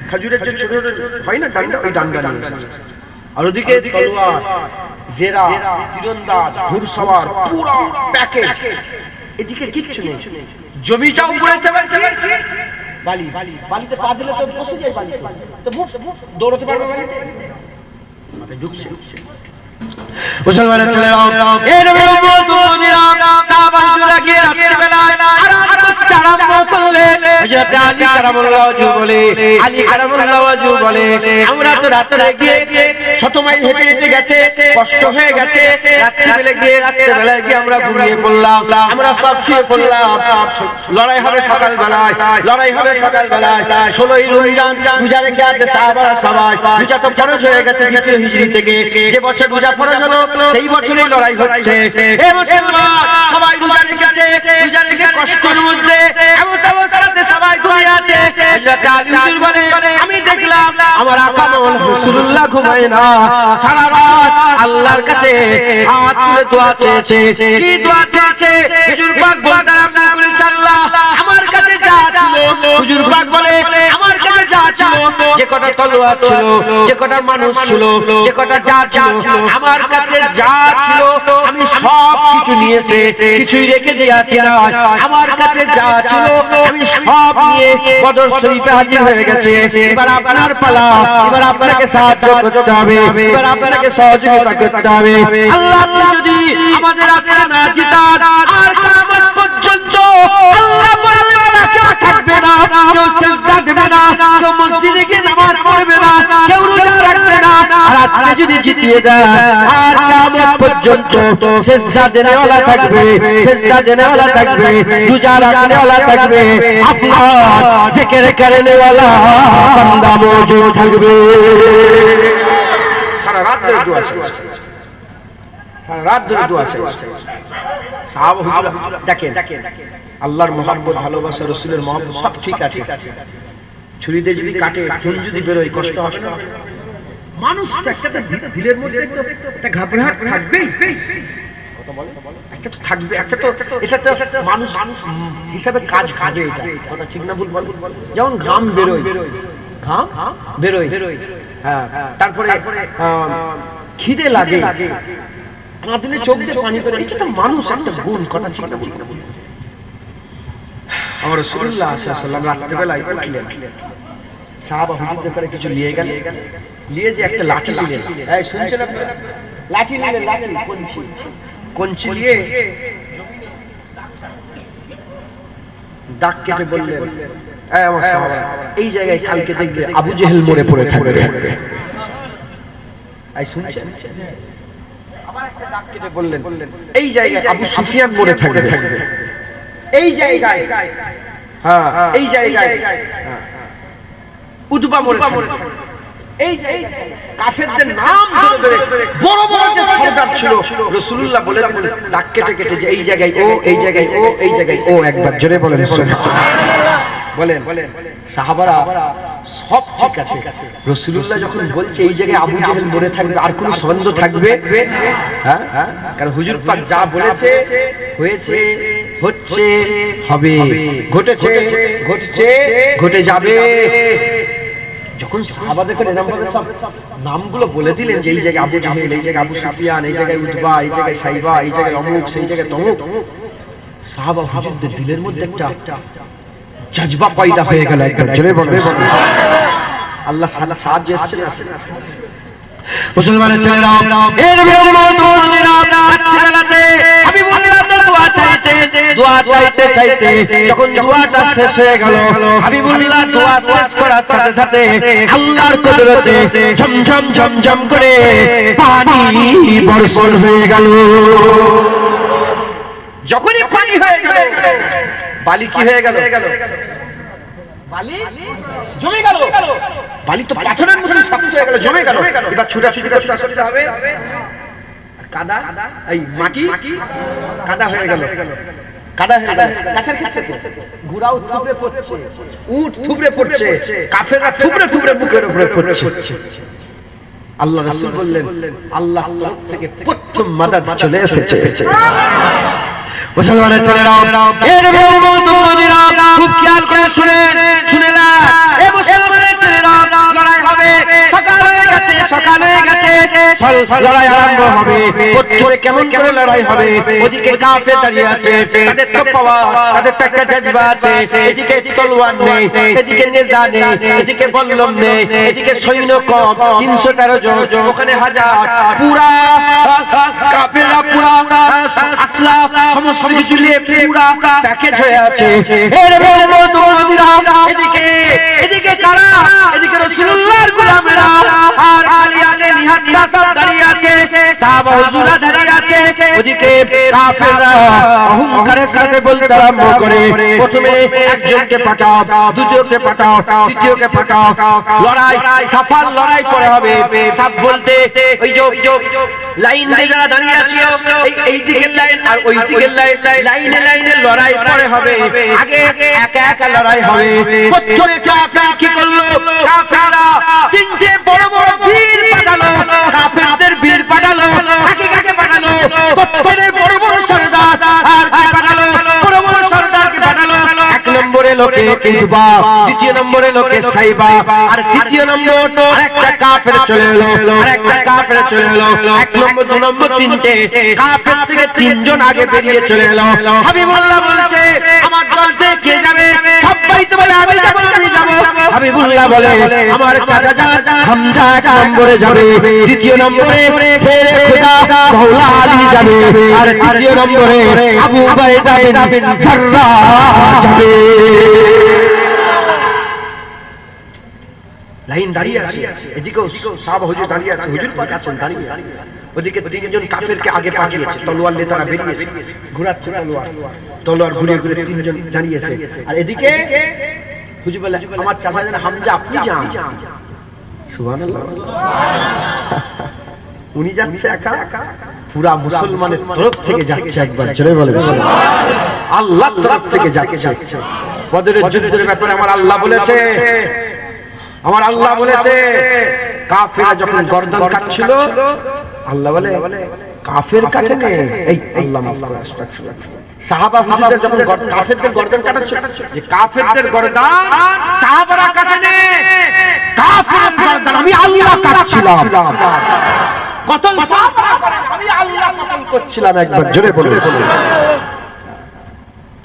S1: খাজুরের যে ছোট হয় না ডান্ডা, ওই ডান্ডা নিয়ে এসেছে। আর ওদিকে তলোয়ার, জেরা, তীরন্দাজ, ঘুড়সওয়ার, পুরো প্যাকেজ। এদিকে কিচ্ছু নেই, জমিটাও পড়েছে বালি, বালিতে পা দিলে তো বসে যায়, বালিতে তো দৌড়তে পারবে, বালিতে ঢুকছে। মুসলমানের ছেলেরা, এই নবীর উম্মত উম্মতিরা, সাহাবারা গিয়ে রাতের বেলায় আরাম করতে আরম্ভ করলেন। হযরত আলী কারামাল্লাহু ওয়াজহু বলে, আলী কারামাল্লাহু ওয়াজহু বলে, আমরা তো রাতে গিয়ে 100 মাইল হেঁটে হেঁটে গেছে, কষ্ট হয়ে গেছে, রাত্রি বেলায় গিয়ে আমরা ঘুমিয়ে পড়লাম, আমরা সব শুয়ে পড়লাম। লড়াই হবে সকাল বেলায়, 16ই রমজান রোজা রেখে আছে সাহাবারা সবাই। রোজা তো ফরজ হয়ে গেছে 2য় হিজরি থেকে, যে বছর রোজা ফরজ হলো সেই বছরই লড়াই হচ্ছে। হে মুসলমান, সবাই রোজা রেখেছে, রোজা রেখে কষ্টের মধ্যে এমন অবস্থাতে সবাই ঘুমিয়ে আছে। হযরত আলী হুজুর বলে, আমি দেখলাম আমার আকা মাওলানা রাসূলুল্লাহ ঘুমায় না, সারা রাত আল্লাহর কাছে হাত তুলে দোয়া চেয়েছে। কি দোয়া চেয়েছে? হুজুর পাক বলতে আরম্ভ করেছে, আল্লাহ আমার কাছে যা ছিল, হুজুর পাক বলে আমার কাছে যা ছিল, যে কটা তলোয়ার ছিল, যে কটা মানুষ ছিল, যে কটা যা ছিল, আমার কাছে যা ছিল আমি সব কিছু নিয়েছে, কিছুই রেখে দিয়েছি না। আমার কাছে যা ছিল আমি সব নিয়ে বদর শরীফে হাজির হয়ে গেছে। এবার আপনার পালা, এবার আপনাকে সাহায্য করতে হবে, এবার আপনাকে সহযোগিতা করতে হবে। আল্লাহ যদি আমাদের আজকে না জিতান, আর কিয়ামত পর্যন্ত আল্লাহ বলে কেউ থাকবে না, কেউ সিজদা দেবে না, কেউ মসজিদে গিয়ে নামাজ পড়বে না, কেউ রোজা রাখবে না। আর আজকে যদি জিতিয়ে দেয়, আর কিয়ামত পর্যন্ত সিজদা দেনেওয়ালা থাকবে, সিজদা দেনেওয়ালা থাকবে, রোজা রাখনেওয়ালা থাকবে, আপনার জিকির করনেওয়ালা বান্দা মওজুদ থাকবে। সারা রাত ধরে দোয়া চলছে, সারা রাত ধরে দোয়া চলছে। সাহাবা হুজুর দেখেন, আল্লাহর মহব্বত, ভালোবাসা, রাসূলের মহব্বত সব ঠিক আছে। ছুরিতে যদি কাটে, খুন যদি বেরোয়, কষ্ট হবে না? মানুষ তো একটা দিলের মধ্যে তো একটা ঘাবড়াহট থাকবেই, একটা তো থাকবে, একটা তো এটা তো মানুষ হিসাবে কাজ খাবে, এটা কথা ঠিক না ভুল বল? যেমন ঘাম বেরোয়, ঘাম বেরোয়, হ্যাঁ, তারপরে খিদে লাগে, কাঁদলে চোখ দিয়ে পানি বেরোয়, এটা তো মানুষ একটা গুণ, কথা ঠিক না ভুল? আমার রাসূলুল্লাহ সাল্লাল্লাহু আলাইহি ওয়াসাল্লাম রাত্রিবেলায় উঠলেন, সাহাবা হুজুরদের করে কিছু নিয়ে গেল, নিয়ে যে একটা লাঠি নিলেন, এই শুনছেন আপনারা? লাঠি নিলেন, লাঠি কঞ্চি নিয়ে দাগ কেটে বললেন, এই আমার সাহাবা, এই জায়গায় কালকে দেখবে আবু জেহেল মরে পড়ে থাকবে। এই শুনছেন? আবার একটা দাগ কেটে বললেন, এই জায়গায় আবু সুফিয়ান মরে থাকবে। এই জায়গায়, হ্যাঁ, এই জায়গায় উতবা মরে থাকবে। এই জায়গায় কাফেরদের নাম ধরে ধরে বড় বড় যে সরদার ছিল, রাসূলুল্লাহ বলে দিলেন দাগ কেটে কেটে যে এই জায়গায় ও, এই জায়গায় ও, এই জায়গায় ও, একবার জোরে বলেন সুবহানাল্লাহ। বলেন সাহাবারা সব ঠিক আছে, রাসূলুল্লাহ যখন বলছে এই জায়গায় আবু জেহেল মরে থাকবে, আর কোনো সন্দেহ থাকবে? হ্যাঁ, কারণ হুজুর পাক যা বলেছে হয়েছে, হচ্ছে, হবে, ঘটেছে, ঘটছে, ঘটে যাবে। যখন সাহাবাদের করে এরকম ভাবে সব নামগুলো বলে দিলেন যে এই জায়গায় আবু জেহেল, এই জায়গায় আবু সুফিয়ান, এই জায়গায় উতবা, এই জায়গায় সাইবা, এই জায়গায় অমুক, সেই জায়গায় তমুক, সাহাবা হুজুরদের দিলের মধ্যে একটা জজবা পয়দা হয়ে গেল। একবার জোরে বলেন আল্লাহ সাহায্য এসেছে না? মুসলমানের ছেলেরা, এর বিরোধীরা রাত্রিবেলাতে হাবিবুল্লাহ দোয়া চাইতে যখন দোয়াটা শেষ হয়ে গেল, হাবিবুল্লাহ দোয়া শেষ করার সাথে সাথে আল্লাহর কুদরতে ঝমঝম ঝমঝম করে পানি বর্ষণ হয়ে গেল। যখনই পানি হয়ে গেল, বালি কি হয়ে গেল? বালি জমে গেল। বালি তো পাথরের মতো শক্ত হয়ে গেল, জমে গেল। এবার ছোটাছুটি করতে হবে, কাদা, এই মাটি কাদা হয়ে গেল, কাদা হয়ে গেল। গাছের ক্ষেত্রে ঘোড়াও থুবড়ে পড়ছে, উট থুবড়ে পড়ছে, কাফেররা থুবড়ে থুবড়ে মুখের উপরে পড়ছে। আল্লাহ রাসূল বললেন আল্লাহ তরফ থেকে প্রথম মাদাদ চলে এসেছে। মুসলমানের ছেলেরা, এর বিরোধীরা খুব খেয়াল করে শুনে না, এ মুসলমানের ছেলেরা, লড়াই হবে, সকাল হয়ে গেছে, সকাল হয়ে গেছে, লড়াই আরম্ভ হবে। প্রত্যেকে কেমন করে লড়াই হবে? ওদিকে কাফের দাঁড়িয়ে আছে, তাদের তো পাওয়ার, তাদের তো একটা জজবা আছে, এদিকে তলোয়ার নেই, এদিকে নেজা নেই, এদিকে বল্লম নেই, এদিকে সৈন্য কম, 313 জন, ওখানে 1000, পুরা কাফেররা পুরা আসলা সমস্ত কিছু নিয়ে পুরা প্যাকেজ হয়ে আছে। এদিকে কারা? এদিকে রাসূলুল্লাহর গোলামেরা, আর আলিয়ালে নিহাত্তা সব দাঁড়িয়ে আছে, সাহাবা হুজুরা দাঁড়িয়ে আছে। ওদিকে কাফেররা অহংকারের সাথে বলতে আরম্ভ করে, প্রথমে একজনকে পাঠাও, দ্বিতীয়কে পাঠাও, তৃতীয়কে পাঠাও, লড়াই সাফাল লড়াই করে হবে। সব বলতে ওই যে লাইন দিয়ে যারা দাঁড়িয়ে আছে, এই দিকের লাইন আর ওই দিকের লাইন, লাইনে লাইনে লড়াই পরে হবে, আগে একা একা লড়াই হবে। প্রথমে কাফের কি করলো? কাফেররা 3টে বড় বড় বীর পাঠালো, কাফেরদের বীর পাঠালো। কাকে পাঠালো? প্রথমে বড় বড় সরদার, আর কি পাঠালো? বড় বড় সরদারকে পাঠালো। 1 নম্বরে লোকে উতবা, দ্বিতীয় নম্বরে লোকে সাইবা, আর তৃতীয় নম্বর আরেকটা কাফের চলে এলো, আরেকটা কাফের চলে এলো। 1 নম্বর 2 নম্বর 3টে কাফের থেকে 3 জন আগে বেরিয়ে চলে এলো। হাবিবুল্লাহ বলছে আমার দল থেকে কে যাবে? সবাই তো বলে আমি যাব, আমি যাব। হাবিবুল্লাহ বলে আমার চাচা জান হামজা 1 নম্বরে যাবে, দ্বিতীয় নম্বরে শেরে খুদা মাওলা আলী যাবে, আর তৃতীয় নম্বরে আবু উবাইদা বিন জাররাহ যাবে। লাইন দাঁড়িয়ে আছে, এদিকেও সাহাবা হুজুর দাঁড়িয়ে আছে, হুজুর পাক আছেন দাঁড়িয়ে। ওদিকে 3 জন কাফেরকে আগে পাঠিয়েছে, তলোয়ার নিয়ে তারা বেরিয়েছে, ঘোরাচ্ছে তলোয়ার ঘুরিয়ে ঘুরিয়ে 3 জন দাঁড়িয়েছে। আর এদিকে হুজুর বলে আমার চাচা জান হামজা আপনি যান। সুবহানাল্লাহ, উনি যাচ্ছে একা, পুরা মুসলমানের তরফ থেকে যাচ্ছে। একবার জোরে বলেন আল্লাহর তরফ থেকে যাচ্ছে। বদরের যুদ্ধের ব্যাপারে আমার আল্লাহ বলেছে আমার আল্লাহ বলেছে কাফেররা যখন গর্দান কাটছিল আল্লাহ বলে কাফের কাটে নে, এই আল্লাহ মাফ করে, আস্তাগফিরুল্লাহ। সাহাবা হুজুরদের যখন কাফেরদের গর্দান কাটাচ্ছিল, যে কাফেরদের গর্দান সাহাবারা কাটে নে, কাফেরদের গর্দান আমি আল্লাহ কাটছিলাম। কতল সাহাবারা করে আমি আল্লাহ কতল করছিলাম। একবার জোরে বলুন।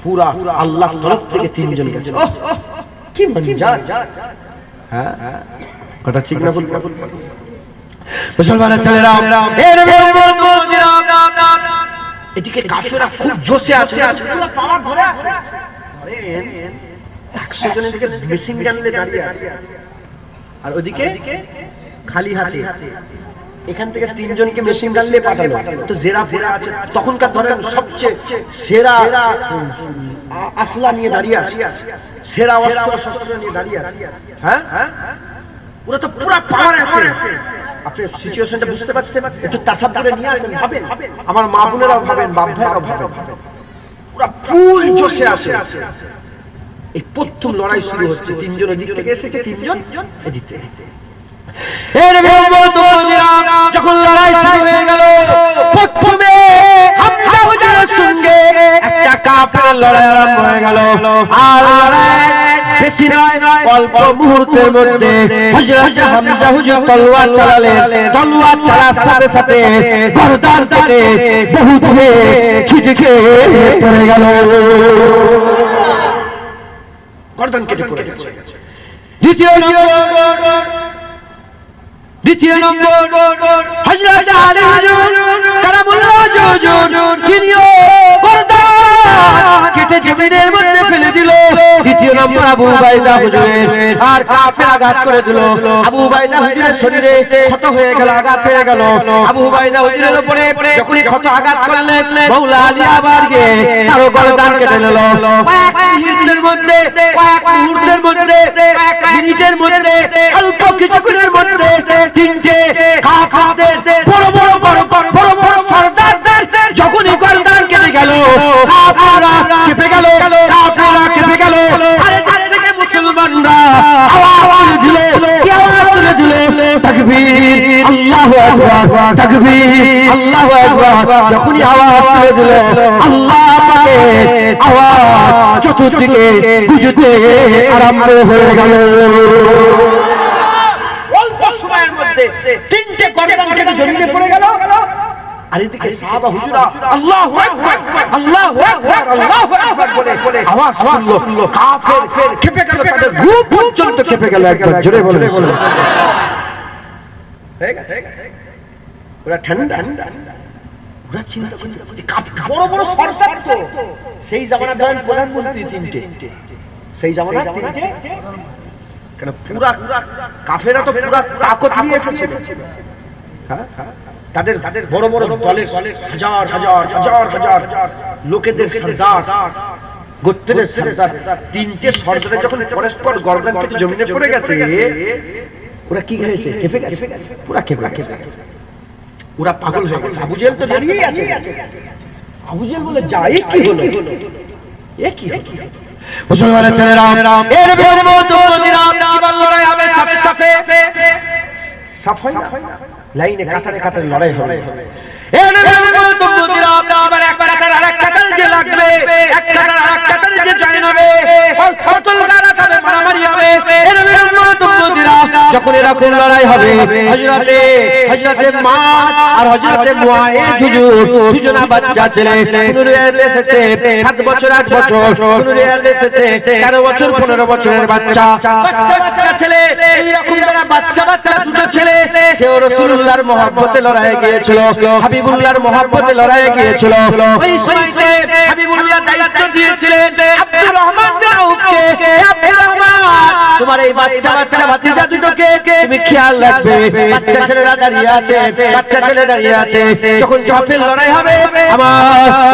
S1: পুরা আল্লাহর তরফ থেকে তিনজন গেছে। ওহ কি মজা। হ্যাঁ কথা ঠিক না? বলুন মুসলমানের ছেলেরা, এর এদিকে কাফেররা খুব জোশে আছে, পুরো পাওয়ার ধরে আছে। আরে 100 জন এদিকে মেশিন গান নিয়ে দাঁড়িয়ে আছে, আর ওদিকে খালি হাতে। এখান থেকে 3 জনকে মেশিন গান নিয়ে পাঠালো। তো জেরা ফেরা আছে, তখনকার ধরেন সবচেয়ে সেরা আসলা নিয়ে দাঁড়িয়ে আছে, সেরা অস্ত্র শস্ত্র নিয়ে দাঁড়িয়ে আছে। হ্যাঁ ওরা তো পুরো পাওয়ারে আছে। আপনি সিচুয়েশনটা বুঝতে পারছেন? একটু তাসাব্বুরে নিয়ে আসেন, ভাবেন, আমার মা বোনেরাও ভাবেন, বাপ ভাইরাও ভাবেন, পুরো ফুল জোশে আছে। এই প্রথম লড়াই শুরু হচ্ছে, 3 জন এদিক থেকে এসেছে, 3 জন এদিক থেকে। যখন লড়াই শুরু হয়ে গেল, প্রথমে হামজা হুজুরের সঙ্গে একটা কাফের লড়াই আরম্ভ হয়ে গেল। আর লড়াই বেশি নয়, অল্প মুহূর্তের মধ্যে হযরত হামজা হুজুর তলোয়ার চালালেন। তলোয়ার চালার সাথে সাথে গর্দান কেটে বহু দূরে ছিটকে পড়ে গেল। গর্দান কেটে পড়ে গেল। দ্বিতীয় নম্বর হযরত আলী হুজুর কারামুল্লাহ হুজুর, তিনিও গর্দান কেটে জমিনের মধ্যে ফেলে দিল। দ্বিতীয় নম্বর আবু উবাইদা হুজুরের, আর কাফের আঘাত করে দিল। আবু উবাইদা হুজুরের শরীরে ক্ষত হয়ে গেল, আঘাত হয়ে গেল। আবু উবাইদা হুজুরের উপরে যখনই ক্ষত আঘাত করলেন, মাওলা আলী আবার গিয়ে তার গর্দান কেটে নিল। কয়েক মিনিটের মধ্যে, কয়েক মুহূর্তের মধ্যে, কয়েক মিনিটের মধ্যে, অল্প কিছুক্ষণের মধ্যে 3টে কাফেরদের বড় বড় সর্দারদের যখনই গর্দান কেটে গেল, কাফেররা কেঁপে গেল, কাফেররা কেঁপে গেল। আরে তার থেকে মুসলমানরা আওয়াজ দিল, কি আওয়াজ দিল? তাকবীর, আল্লাহু আকবার, তাকবীর, আল্লাহু আকবার। যখনই আওয়াজ দিল, আল্লাহ পাকের আওয়াজ চতুর্দিকে গুঁজতে আরম্ভ হয়ে গেল। অল্প সময়ের মধ্যে 3টে গর্দান কেটে জমিনে পড়ে গেল। আর এদিকে সাহাবা হুজুরা আল্লাহু আকবার, আল্লাহু আকবার, আল্লাহু আকবার বলে আওয়াজ শুনলো। কাফের কেঁপে গেল, তাদের রূপ পর্যন্ত কেঁপে গেল। একবার জোরে বলে ওরা ঠান্ডা। ওরা চিন্তা করছে বড় বড় সরকার, তো সেই জামানার ধরেন প্রধানমন্ত্রী 3টে, সেই জামানার 3টে, কেন পুরা কাফেররা তো পুরা তাকত নিয়ে এসেছিল। হ্যাঁ তাদের বড় বড় দলের হাজার হাজার হাজার হাজার লোকেদের সরদার, গোত্রের সরদার, 3টে সরদারের যখন পরস্পর গর্দান কেটে জমিনে পড়ে গেছে, ওরা কি হয়েছে? কেঁপে গেছে, পুরা কেঁপে গেছে। ওরা পাগল হয়ে গেছে। আবু জেহেল তো দাঁড়িয়েই আছে। আবু জেহেল বলে যা, এ কি হলো, এ কি হলো? মুসলমানের ছেলেরা, এর বিরুদ্ধে লড়াই হবে সাফে সাফে, সাফাই না, লাইনে কাতারে কাতারে লড়াই হবে। এর বিরুদ্ধে আবার এক কাতার আরেক কাতার যে লাগবে, এক কাতার আরেক কাতারে যে জয়েন হবে, কতল গারা হবে, মারামারি হবে। এর বিরুদ্ধে যখন এরকম লড়াই হবে, হযরতে মাদ আর হযরতে মুআইজ হুজুর দুজনা বাচ্চা ছেলে, নুরিয়াত এসেছে 7 বছর 8 বছর, নুরিয়াত এসেছে 13 বছর 15 বছরের বাচ্চা বাচ্চা ছেলে। এইরকম যারা বাচ্চা দুটো ছেলে, সেও রাসূলুল্লাহর মহব্বতে লড়াইয়ে গিয়েছিল, হাবিবুল্লাহর মহব্বতে লড়াইয়ে গিয়েছিল। ওই সময়তে হাবিবুল্লাহ দায়িত্ব দিয়েছিলেন আব্দুর রহমান বিন আউফকে, আব্দুর রহমান তোমার এই বাচ্চা ভাতিজা দুটোকে তুমি খেয়াল রাখবে। বাচ্চা ছেলেরা দাঁড়িয়ে আছে, বাচ্চা ছেলে দাঁড়িয়ে আছে। যখন সাফের লড়াই হবে, আমার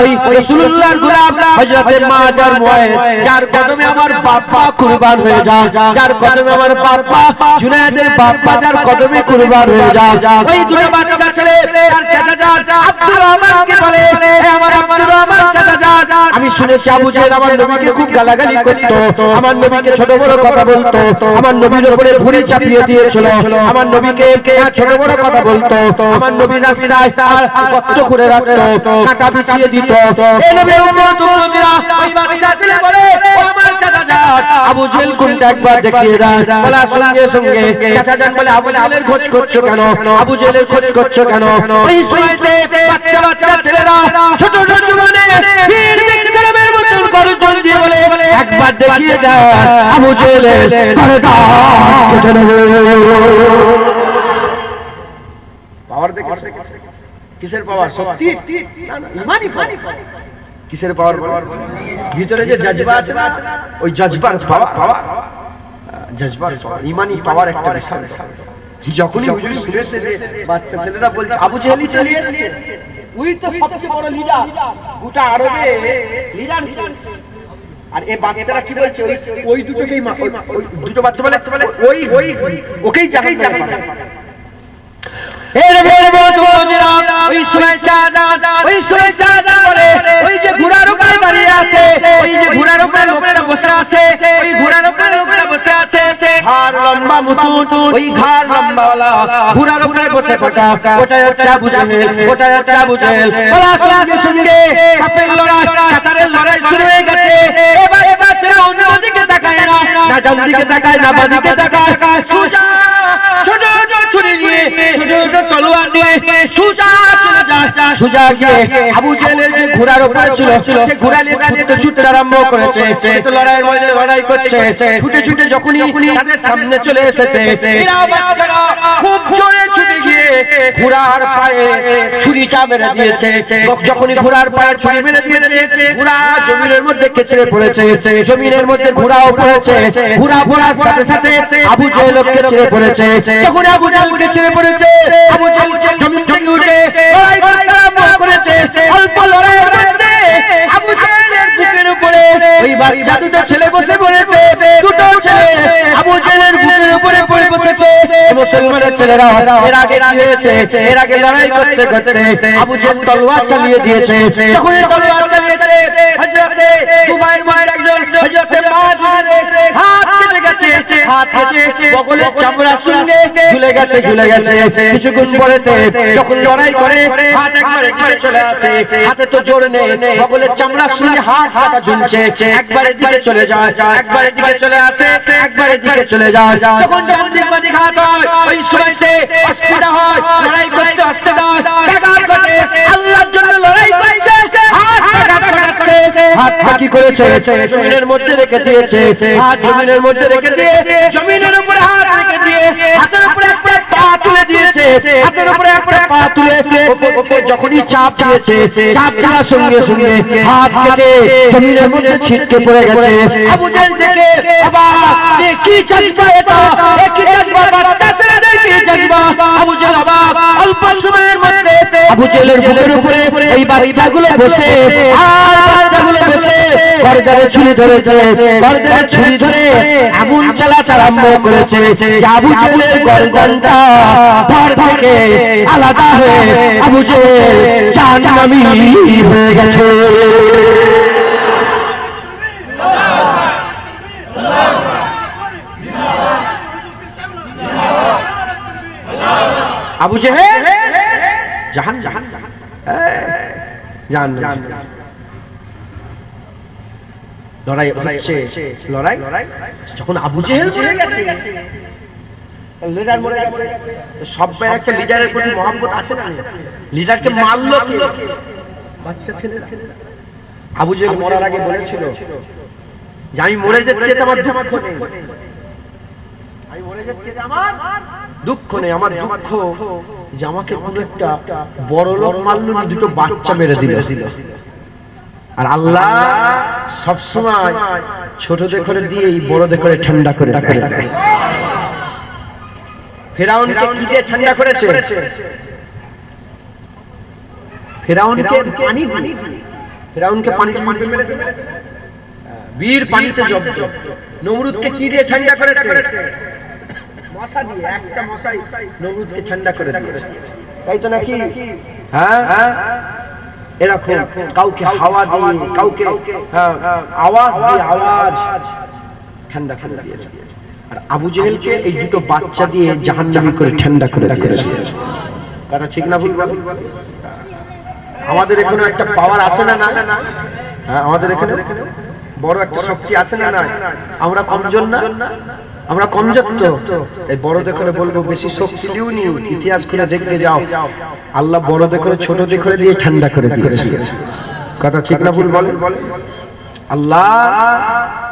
S1: ওই রাসূলুল্লাহর গোলাম হযরতে মাদ আর মুআইজ, যার কদমে আমার বাবা কুরবান হয়ে যায়, যার কদমে আমার বাবা জুনায়েদের বাবা যার কদমে কুরবান হয়ে যায়। ওই দুটো বাচ্চা ছেলে তার চাচা জান আব্দুর রহমানকে বলে, আমার আব্দুর রহমান চাচা জান, আমি শুনেছি আবু জেহেল আমার নবীকে খুব গালাগালি করত, আমার নবীকে ছোট বড় কথা বলতো, আমার নবীর উপরে ভুঁড়ি চাপিয়ে দিয়েছিল, আমার নবীকে ছোট বড় কথা বলতো, আমার নবী রাস্তায় গর্ত করে রাখতো, কাঁটা বিছিয়ে দিত। এই নবীর উম্মত উম্মতিরা ওই বাচ্চা ছেলে বলে, ও আমার চাচা জান আবু জেহেল কোনটা একবার দেখিয়ে দেয়। বলা সঙ্গে সঙ্গে চাচা জান বলে, আবু জেহেলের খোঁজ করছো কেন, আবু জেহেলের খোঁজ করছো কেন? ওই সময়তে বাচ্চা বাচ্চা ছেলেরা ছোট ছোট জীবনে বীর বিক্রমের মতন গর্জন দিয়ে বলে, একবার দেখিয়ে দেয় আবু জেহেলের গর্দান কেটে নেবে। পাওয়ার দেখেছে? কিসের পাওয়ার? শক্তি না, ইমানি পাওয়ার। কিসের পাওয়ার? ভিতরে যে জজবা আছে না, ওই জজবার পাওয়ার, জজবার ইমানি পাওয়ার একটা বিশাল। যখনই হুজুর শুনেছে যে বাচ্চা ছেলেরা বলছে আবু জেহেলই চলে এসেছে, ওই তো সবচেয়ে বড় লিডার গোটা আরবে, লিডার। আর এই বাচ্চারা কি বলছে, ওই দুটোকেই ওই দুটো বাচ্চা বলে ওই ওকেই জাহান্নামে পাঠাবে। ওই সময় বলে, ওই যে ঘোড়ার উপরে দাঁড়িয়ে আছে, ওই যে ঘোড়ার উপরে লোকটা বসে আছে, ওই ঘোড়ার উপরে লোকটা বসে আছে, ঘাড় লম্বা মুতুন, ওই ঘাড় লম্বাওয়ালা ঘোড়ার উপরে বসে থাকা, ওটাই হচ্ছে আবু জেহেল, ওটাই হচ্ছে আবু জেহেল। সঙ্গে সঙ্গে সাপের লড়াই, কাতারের লড়াই শুরু হয়ে গেছে। এবার ছেলে অন্য দিকে তাকায় না, না ডান দিকে তাকায় না বাঁ দিকে তাকায়, সোজা ছোট ছোট ছুরি নিয়ে, ছোট ছোট তলোয়ার নিয়ে সোজা চলে যায়। সোজা গিয়ে আবু জেহেলের যে ঘোড়ার উপরে ছিল, সে ঘোড়া নিয়ে ছুটতে ছুটতে আরম্ভ করেছে। তো লড়াইয়ের মধ্যে লড়াই করছে, ছুটে ছুটে যখনই তাদের সামনে চলে এসেছে, এরা বাচ্চারা খুব জোরে ছুটে গিয়ে ঘোড়ার পায়ে ছুরিটা মেরে দিয়েছে। যখনই ঘোড়ার পায়ে ছুরি মেরে দিয়েছে, ঘোড়া জমিনের মধ্যে কেচড়ে পড়েছে, জমিনের মধ্যে ঘোড়াও পড়েছে, ঘোড়া পড়ার সাথে সাথে আবু জেহেল কেচড়ে পড়েছে। যখন আবু জেহেল কেচড়ে পড়েছে, আবু জেহেল জমিন থেকে উঠে লড়াই করতে আরম্ভ করেছে। অল্প লড়াইয়ের মধ্যে আবু জেহেলের বুকের উপরে ওই বাচ্চা দুটো ছেলে বসে পড়েছে। দুটো ছেলে আবু জেহেলের বুকের উপরে পড়ে বসেছে। মুসলমানের ছেলেরা এর আগে কি হয়েছে, এর আগে লড়াই করতে করতে আবু জেহেল তলোয়ার চালিয়ে দিয়েছে। যখন তলোয়ার চালিয়েছে, হযরতে দুবাইয়ের মধ্যে একজন হযরতে মাআজ হাত কেটে গেছে, হাত কেটে বগলের চামড়ার সঙ্গে ঝুলে গেছে, ঝুলে গেছে। কিছুক্ষণ পরেতে যখন লড়াই করে হাত একবারে দিকে চলে আসে, হাতে তো জোর নেই, বগলের চামড়ার সঙ্গে হাত কাটা ঝুলছে, একবারে দিকে চলে যায়, একবারে দিকে চলে আসে, একবারে দিকে চলে যায়। যখন ডান দিক বাঁ দিক হাত হয়, ওই সময়তে অস্থিরতা হয়, লড়াই করতে অস্থিরতা হয়, ব্যাঘাত ঘটে। আল্লাহর জন্য লড়াই করছে, হাত ব্যাঘাত ঘটাচ্ছে। হাতটা কি করেছে, জমিনের মধ্যে রেখে দিয়েছে, হাত জমিনের মধ্যে রেখে দিয়ে, জমিনের উপরে হাত রেখে দিয়ে, হাতের উপরে একটা পা তুলে দিয়েছে, হাতের উপরে একটা পা তুলে ওকে যখনই চাপ দিয়েছে, চাপ দেওয়ার সঙ্গে সঙ্গে হাত কেটে জমিনের মধ্যে ছিটকে পড়ে গেছে। আবু জেহেল দেখে অবাক, যে কি জজবা এটা, কি জজবা, বাচ্চা ছেলেদের কি জজবা। আবু জেহেল অবাক। অল্প সময়ের মধ্যে আবু জেহেলের বুকের উপরে এই বাচ্চাগুলো বসে, আর বাচ্চাগুলো বসে গর্দানে ছুরি ধরেছে, গর্দানে ছুরি ধরে এমন চালাতে আরম্ভ করেছে যে আবু জেহেলের গর্দানটা ধর থেকে আলাদা হয়ে আবু জেহেল জাহান্নামী হয়ে গেছে। আবু জেহেল জাহান্নামী। লড়াই হচ্ছে, লড়াই যখন আবু জেহেল মরে গেছে, লিডার মরে গেছে, সবাই একটা লিডারের প্রতি মহব্বত আছে না? লিডারকে মারলো কে? বাচ্চা ছেলেরা। আবু জেহেল মরার আগে বলেছিল যে আমি মরে যাচ্ছি, এটা আমার দুঃখ নেই, আমি মরে যাচ্ছি, এটা আমার দুঃখ নেই, আমার দুঃখ যে আমাকে কোন একটা বড় লোক মারলো, দুটো বাচ্চা মেরে দিল। আর আল্লাহ সবসময় ছোটদের করে দিয়ে বড়দের করে ঠান্ডা করে রাখে। ফেরাউনকে কি দিয়ে ঠান্ডা করেছে? ফেরাউনকে পানি দিয়ে, ফেরাউনকে পানিতে মেরেছে, বীর পানিতে জব্দ। নমরুদকে কি দিয়ে ঠান্ডা করেছে? মশা দিয়ে একটা মশাই নমরুদকে ঠান্ডা করে দিয়েছে, তাই তো নাকি? হ্যাঁ, এরকম কাউকে হাওয়া দিয়ে, কাউকে আওয়াজ দিয়ে আওয়াজ ঠান্ডা করে দিয়েছে। আর আবু জেহেলকে এই দুটো বাচ্চা দিয়ে জাহান্নামী করে ঠান্ডা করে দিয়েছে। কথা ঠিক না ভুল? আমাদের এখানে একটা পাওয়ার আছে না? না, হ্যাঁ, আমাদের এখানে বড় একটা শক্তি আছে না? না, আমরা কমজোর না? আমরা কমজোর তো, তাই বড়দের করে বলবো বেশি শক্তি দিওনি। ইতিহাস খুলে দেখতে যাও, আল্লাহ বড়দের করে ছোটদের করে দিয়ে ঠান্ডা করে দিয়েছে। কথা ঠিক না ভুল বলেন? আল্লাহ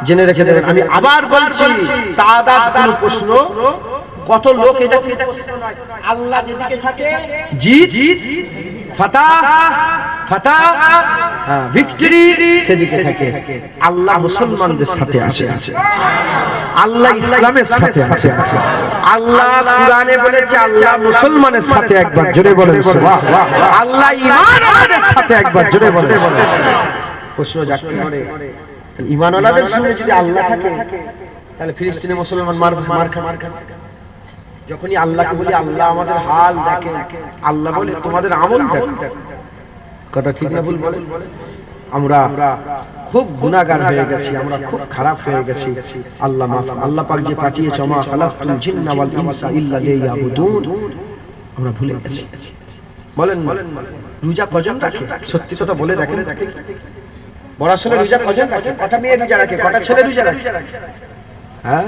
S1: জেনে রেখে দেবেন। আমি আবার বলছি, তাদাত কোনো প্রশ্ন, কত লোক এটা প্রশ্ন নয়। আল্লাহ যেদিকে থাকে জিত, ফাতাহ, ফাতাহ, ভিক্টরি সেদিকে থাকে। আল্লাহ মুসলমানদের সাথে আছে, আল্লাহ ইসলামের সাথে আছে। আল্লাহ কুরআনে বলেছে আল্লাহ মুসলমানের সাথে, একবার জোরে বলেন সুবহানাল্লাহ। আল্লাহ ঈমানওয়ালাদের সাথে, একবার জোরে বলেন। প্রশ্ন জাগতে পারে, তাহলে ঈমানওয়ালাদের সঙ্গে যদি আল্লাহ থাকে, তাহলে ফিলিস্তিনি মুসলমান মার খাচ্ছে। যখনই আল্লাহকে বলি আল্লাহ আমাদের হাল দেখেন, আল্লাহ বলে তোমাদের আমল দেখো। কথা ঠিক না ভুল বলেন? আমরা খুব গুনাহগার হয়ে গেছি, আমরা খুব খারাপ হয়ে গেছি। আল্লাহ মাফ। আল্লাহ পাক যে পাঠিয়েছে মা খালাকতুল জিন্না ওয়াল ইনসা ইল্লা লিয়াবুদুন, আমরা ভুলে গেছি। বলেন রোজা কজন রাখে? সত্যি কথা বলে দেখেন, বড় ছেলে রোজা কজন রাখে? কটা মেয়ে রোজা রাখে? কটা ছেলে রোজা রাখে? হ্যাঁ,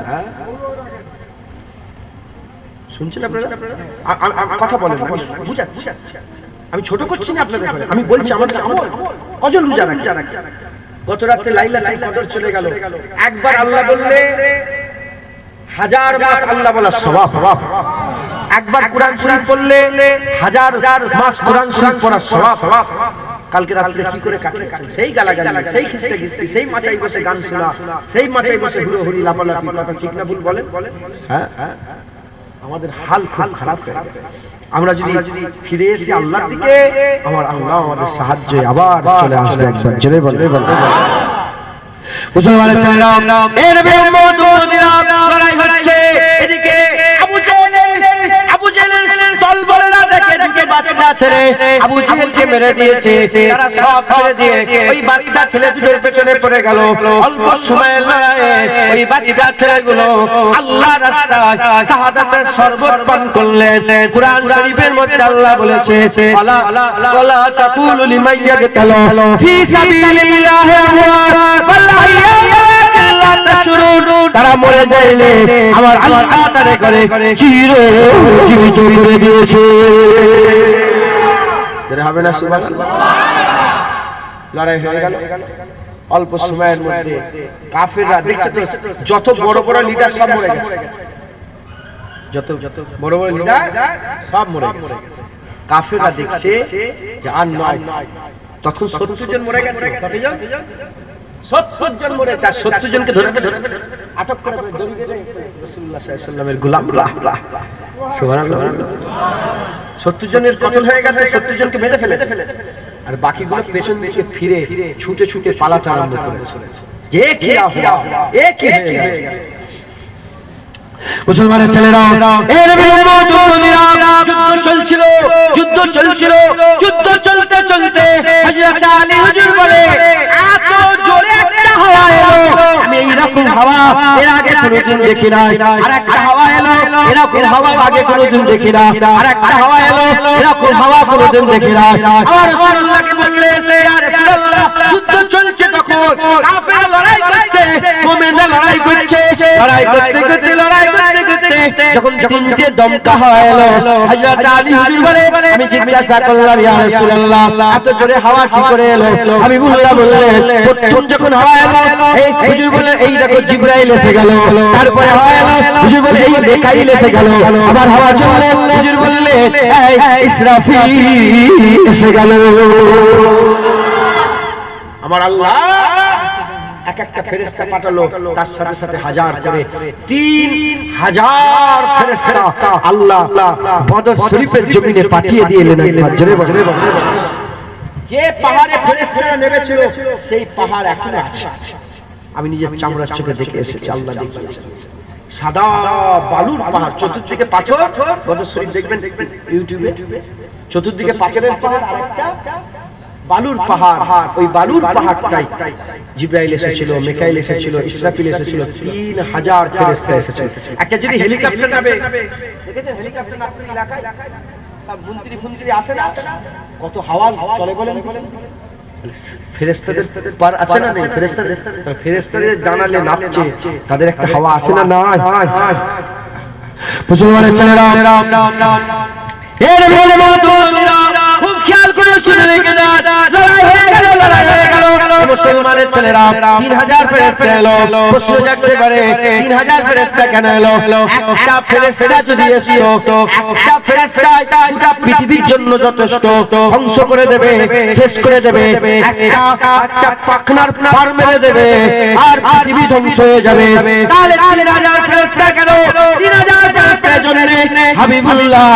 S1: শুনছেন আপনারা? কথা বলেন, আমি বুঝাচ্ছি, আমি ছোট করছি না আপনাদের, আমি বলছি আমাদের আমল কজন রোজা রাখে। গত রাতে লাইলাতুল কদর চলে গেল, একবার আল্লাহ বললে 1000 মাস আল্লাহ বলার সওয়াব। একবার কোরআন শরীফ পড়লে 1000 মাস কোরআন শরীফ পড়ার সওয়াব। কালকে রাত্রে কি করে কাটলে? সেই গালাগালি, সেই খিস্তে খিস্তি, সেই মাচাই বসে গান শোনা, সেই মাচাই বসে হুড়োহুড়ি লাপালাপি। কথা ঠিক না ভুল বলেন? হ্যাঁ, আমাদের হাল খুব খারাপ হয়ে গেছে। আমরা যদি ফিরে এসে আল্লাহর দিকে, আমার আল্লাহ আমাদের সাহায্যে আবার চলে আসবে। একবার জোরে বলবে। মুসলমানের ছেলেরা, এর বিরুদ্ধে লড়াই হচ্ছে। এদিকে আবু জেহেলের দলবলেরা দেখে দুটো বাচ্চা ছেলে আবু জেহেলকে মেরে দিয়েছে। তারা সব ছেড়ে দিয়ে ওই বাচ্চা ছেলে দুটোর পেছনে পড়ে গেল। অল্প সময়ের লড়াইয়ে ওই বাচ্চা ছেলেগুলো আল্লাহর রাস্তায় শাহাদাতের শরবত পান করলেন। কুরআন শরীফের মধ্যে আল্লাহ বলেছে, ওয়ালা তাকুলু লিমান ইয়াকতালু ফি সাবিলিল্লাহি আমওয়াত বাল আহইয়া তাশউরুন। তারা মরে যায়নি, আমার আল্লাহ তারে করে চিরজীবিত করে দিয়েছে। হবে না সুবহানাল্লাহ? লড়াই হয়ে গেল অল্প সময়ের মধ্যে। কাফেররা দেখছে তো, যত বড় বড় লিডার সব মরে গেছে, যত বড় বড় লিডার সব মরে গেছে। কাফেররা দেখছে যে আর নয়, তখন 70 জন মরে গেছে। কতজন? 70 জন মরেছে। 70 জনকে ধরে আটক করে দড়ি বেঁধে রাসূলুল্লাহ সাল্লাল্লাহু আলাইহি ওয়াসাল্লামের গোলামরা, সুবহানাল্লাহ, 70 জনের কতল হয়ে গেছে। 70 জনকে বেঁধে ফেলে, আর বাকিগুলো পেছন দিকে ফিরে ছুটে ছুটে পালাতে আরম্ভ করেছে। যে কি হুয়া, এ কি হয়ে গেল? মুসলমানের ছেলেরা, এর বিরুদ্ধে যুদ্ধ চলছিল। যুদ্ধ চলতে চলতে হযরত আলী হুজুর বলে, এত জোরে একটা হাওয়া এলো, আমি এইরকম হাওয়া এর আগে কোনোদিন দেখি নাই। আর একটা হাওয়া এলো, এরকম হাওয়া আগে কোনোদিন দেখি না। আর একটা হাওয়া এলো, এরকম হাওয়া কোনোদিন দেখি না। আর রাসূলুল্লাহকে বললেন, ইয়া রাসূলুল্লাহ, যুদ্ধ চলছে, তখন কাফেররা লড়াই করছে, মুমিনরা লড়াই করছে। লড়াই করতে করতে যখন তিনটে দমকা হয়ে এলো, হযরত আলী হুজুর বলে, আমি জিজ্ঞাসা করলাম, ইয়া রাসূলুল্লাহ, এত জোরে হাওয়া কি করে এলো? হাবিবুল্লাহ বললেন, প্রথম যখন হাওয়া এলো, এই হুজুর বলে, এই দেখো জিবরাইল এসে গেল। তারপরে হাওয়া এলো, হুজুর বলে, এই মিকাইল এসে গেল। আবার হাওয়া চললো, হুজুর বললেন, এই ইসরাফিল এসে গেল। আমার আল্লাহ এক একটা ফেরেশতা পাঠালো, তার সাথে সাথে 1000 করে 3000 ফেরেশতা আল্লাহ বদর শরীফের জমিনে পাঠিয়ে দিলেন। একবার জোরে বলে। যে পাহাড়ে ফেরেশতারা নেমেছিল, সেই পাহাড় এখনো আছে। আমি নিজের চামড়ার চোখে দেখে এসেছি, আল্লাহ দেখিয়েছেন। সাদা বালুর পাহাড়, চতুর্দিকে পাথর। বদর শরীফ দেখবেন ইউটিউবে, চতুর্দিকে পাথরের পাহাড়, আরেকটা বালুর পাহাড়। ওই বালুর পাহাড়টাই জিব্রাইল এসেছিল, মিকাইল এসেছিল, ইসরাফিল এসেছিল, 3000 ফেরেশতা এসেছিল। একটা যদি হেলিকপ্টার নামে, দেখেছেন হেলিকপ্টার আপনার এলাকায় সব মন্ত্রী ফন্ত্রী আসে না, কত হাওয়া চলে বলেন। ফেরেশতাদের পার আছে না নেই? ফেরেশতাদের জানালে নাপছে, তাদের একটা হাওয়া আসে না? না। মুসলমানের ছেলেরা, এর বলে মাতুরা খুব খেয়াল করে শুনে রেখে দাও, লড়াই হয়ে গেল, লড়াই হয়ে গেল। মুসলমানের ছেলেরা 3000 ফেরেশতা এলো। প্রশ্ন জাগতে পারে 3000 ফেরেশতা কেন এলো? একটা ফেরেশতা যদি আসতো, একটা ফেরেশতা গোটা পৃথিবীর জন্য যথেষ্ট, ধ্বংস করে দেবে, শেষ করে দেবে। একটা পাখনার পার মেরে দেবে আর পৃথিবী ধ্বংস হয়ে যাবে। তাহলে 3000 ফেরেশতা কেন? 3000 ফেরেশতার জন্য হাবিবুল্লাহ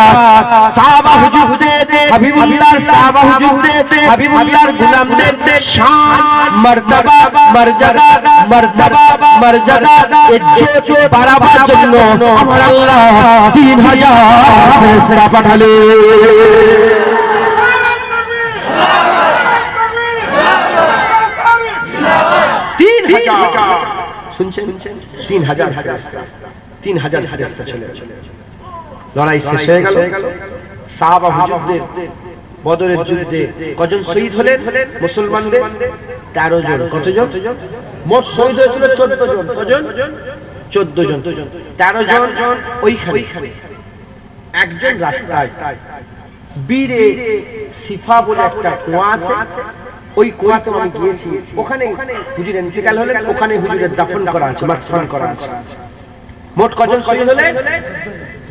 S1: সাহাবা হুজুরদের, হাবিবুল্লাহর সাহাবা হুজুরদের, হাবিবুল্লাহর গোলামদের শান, মর্তবা, মর্যাদা, মর্তবা, মর্যাদা, ইজ্জত বাড়াবার জন্য আমার আল্লাহ 3000 ফেরেশতা পাঠালেন। শুনছেন? 3000 ফেরেশতা, 3000 ফেরেশতা চলে গেল। লড়াই শেষ হয়ে গেল। সাহাবা হুজুরদের বদরের যুদ্ধে কজন শহীদ হলেন? মুসলমানদের 13 জন। কতজন? মোট শহীদ হয়েছিল 14 জন। কজন? 14 জন। 13 জন ওইখানে, একজন রাস্তায়। বীরে সিফা বলে একটা কুয়া আছে, ওই কুয়াতে আমি গিয়েছি। ওখানে হুজুর ইন্তেকাল হলেন, ওখানে হুজুরের দাফন করা আছে, মাদফন করা আছে। মোট কজন শহীদ হলেন?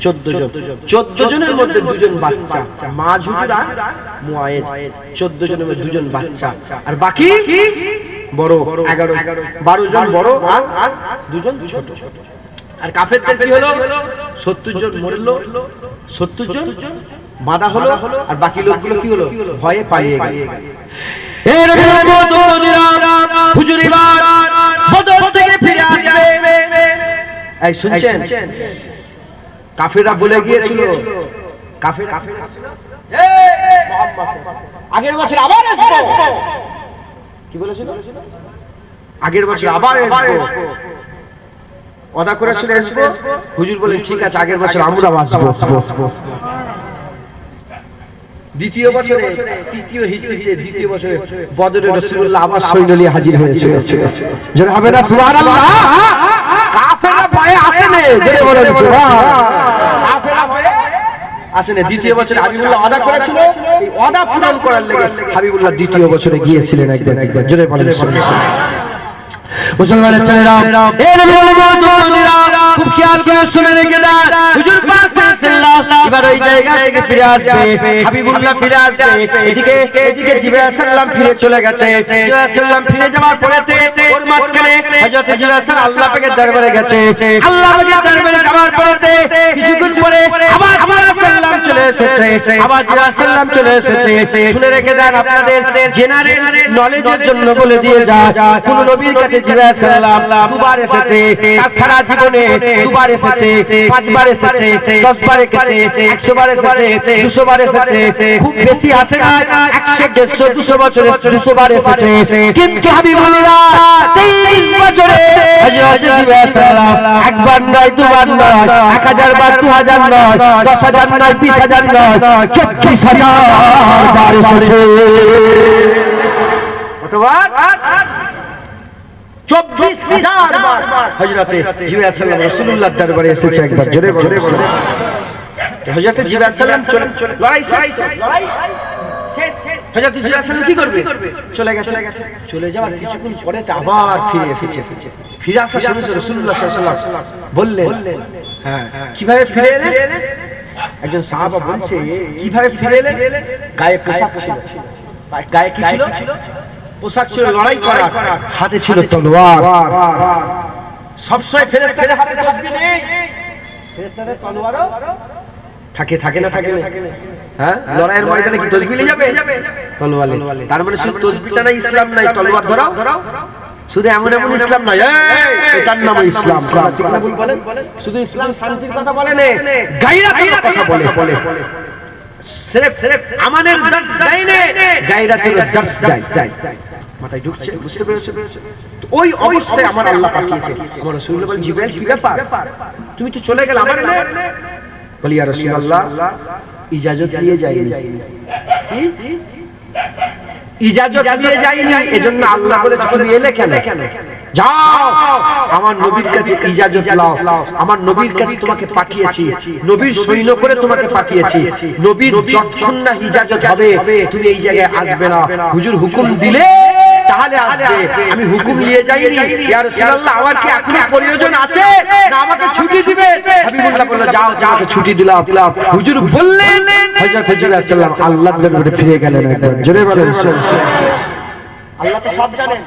S1: 14 জন। 14 জনের মধ্যে 2 জন বাচ্চা, মা হুজুর আর মুয়ায়েজ। 14 জনের মধ্যে 2 জন বাচ্চা, আর বাকি বড় 12 জন বড় আর 2 জন ছোট। আর কাফেরদের কি হলো? 70 জন মরলো, 70 জন বাঁধা হলো, আর বাকি লোকগুলো কি হলো? ভয়ে পালিয়ে গেল। এর হুজুর এবার বদর থেকে ফিরে আসবে। এই শুনছেন? কাফেররা বলে গিয়েছিল, কাফেররা আগের বছর আবার আসবো। কি বলেছিল? আগের বছর আবার আসবো, ওয়াদা করেছিল আসবো। হুজুর বলেন ঠিক আছে, আগের বছর আমরা আসবো। দ্বিতীয় বছরে, তৃতীয় হিজরিতে দ্বিতীয় বছরে বদরে রাসূলুল্লাহ আবার সৈন্য নিয়ে হাজির হয়েছিল। জোরে হবে না সুবহানাল্লাহ? কাফেররা ভয়ে আসে না, জোরে বলেন সুবহানাল্লাহ। কাফেররা ভয়ে আসে না। দ্বিতীয় বছরে হাবিবুল্লাহ ওয়াদা করেছিল, এই ওয়াদা পূরণ করার লাগি হাবিবুল্লাহ দ্বিতীয় বছরে গিয়েছিলেন একবার। জোরে বলেন সুবহানাল্লাহ। মুসলমানের ছেলেরা, এর খুব খেয়াল করে শুনে রেখে দাও, হুজুর পাক সাল্লাল্লাহু এবার ওই জায়গা থেকে ফিরে আসবে, হাবিবুল্লাহ ফিরে আসবে। এদিকে জিবরাইল সাল্লাম ফিরে চলে গেছে। জিবরাইল সাল্লাম ফিরে যাওয়ার পরেতে ওর মাঝখানে হযরত জিবরাইল সাল্লাম আল্লাহ পাকের দরবারে গেছে। আল্লাহ পাকের দরবারে যাওয়ার পরেতে কিছুক্ষণ পরে আবার জিবরাইল সাল্লাম চলে এসেছে। আবার জিবরাইল সাল্লাম চলে এসেছে। শুনে রেখে দেন, আপনাদের জেনারেল নলেজের জন্য বলে দিয়ে যায়, কোন নবীর কাছে জিবরাইল সাল্লাম দুবার এসেছে, তার সারা জীবনে দুবার এসেছে, 5 বার এসেছে, 10 বার এসেছে, 100 বার এসেছে, 200 বার এসেছে। খুব বেশি আসে না, 100, 150, 200 বছরে 200 বার এসেছে। কিন্তু হাবিবুল্লাহ 23 বছরে হযরত জিবরাইল সাল্লাম একবার নয়, দুবার নয়, 1000 বার, 2000 নয়, 10000 নয়, 20000 নয়, 34000 বার এসেছে। কতবার? 24000 বার হযরত জিবরাইল সাল্লাম রাসূলুল্লাহর দরবারে এসেছে একবার। জোরে বলে হযরত জিবরাইল সাল্লাম লড়াই শেষ। হযরত জিবরাইল সাল্লাম কি করবে? চলে গেছে। চলে যাওয়ার কিছুক্ষণ পরে আবার ফিরে এসেছে। ফিরে আসা শুনে রাসূলুল্লাহ সাল্লাল্লাহু আলাইহি ওয়াসাল্লাম বললেন, হ্যাঁ কিভাবে ফিরে এলেন? একজন সাহাবা বলছে, কিভাবে ফিরে এলেন? গায়ে পোশাক ছিল। গায়ে কি ছিল? পোশাক ছিল লড়াই করা, হাতে ছিল তলোয়ার। সবসময় ফেরেশতাদের হাতে তসবিহ নেই, ফেরেশতাদের তলোয়ারও থাকে না? হ্যাঁ, লড়াইয়ের ময়দানে কি তসবিহ নিয়ে যাবে? তলোয়ার। তার মানে শুধু তসবিহটা না, ইসলাম নাই, তলোয়ার ধরাও। শুধু এমন এমন ইসলাম নয়, এটার নাম ইসলাম। ঠিক না ভুল বলেন? শুধু ইসলাম শান্তির কথা বলে না, গায়রাতের কথা বলে। সির্ফ আমানের দর্শ দেয় না, গায়রাতের দর্শ দেয়। মাথায় ঢুকছে? বুঝতে পেরেছো? ওই অবস্থায় আমার আল্লাহ পাঠিয়েছে। আমার রাসূল বলেন, জিবরাইল কি ব্যাপার, তুমি তো চলে গেলে আমার এলে? বলি, ইয়া রাসূলুল্লাহ, ইজাজত নিয়ে যাইনি। কি ইজাজত নিয়ে যাইনি? এজন্য আল্লাহ বলেছে তুমি এলে কেন? যাও আমার নবীর কাছে ইজাজত নাও, আমার নবীর কাছে তোমাকে পাঠিয়েছি, নবীর সৈন্য করে তোমাকে পাঠিয়েছি। নবীর যতক্ষণ না ইজাজত হবে তুমি এই জায়গায় আসবে না। হুজুর হুকুম দিলে তাহলে আসবে, আমি হুকুম নিয়ে যাইনি। ইয়া রাসূলুল্লাহ, আমার কি এখনো প্রয়োজন আছে না আমাকে ছুটি দিবে? হাবিবুল্লাহ বলল, যাও তোমাকে ছুটি দিলাম। হুজুর বললেন, হযরত জিবরাইল সাল্লাল্লাহু আলাইহি আল্লাহর দরবারে ফিরে গেলেন। একবার জোরে বলেন আল্লাহ তো সব জানেন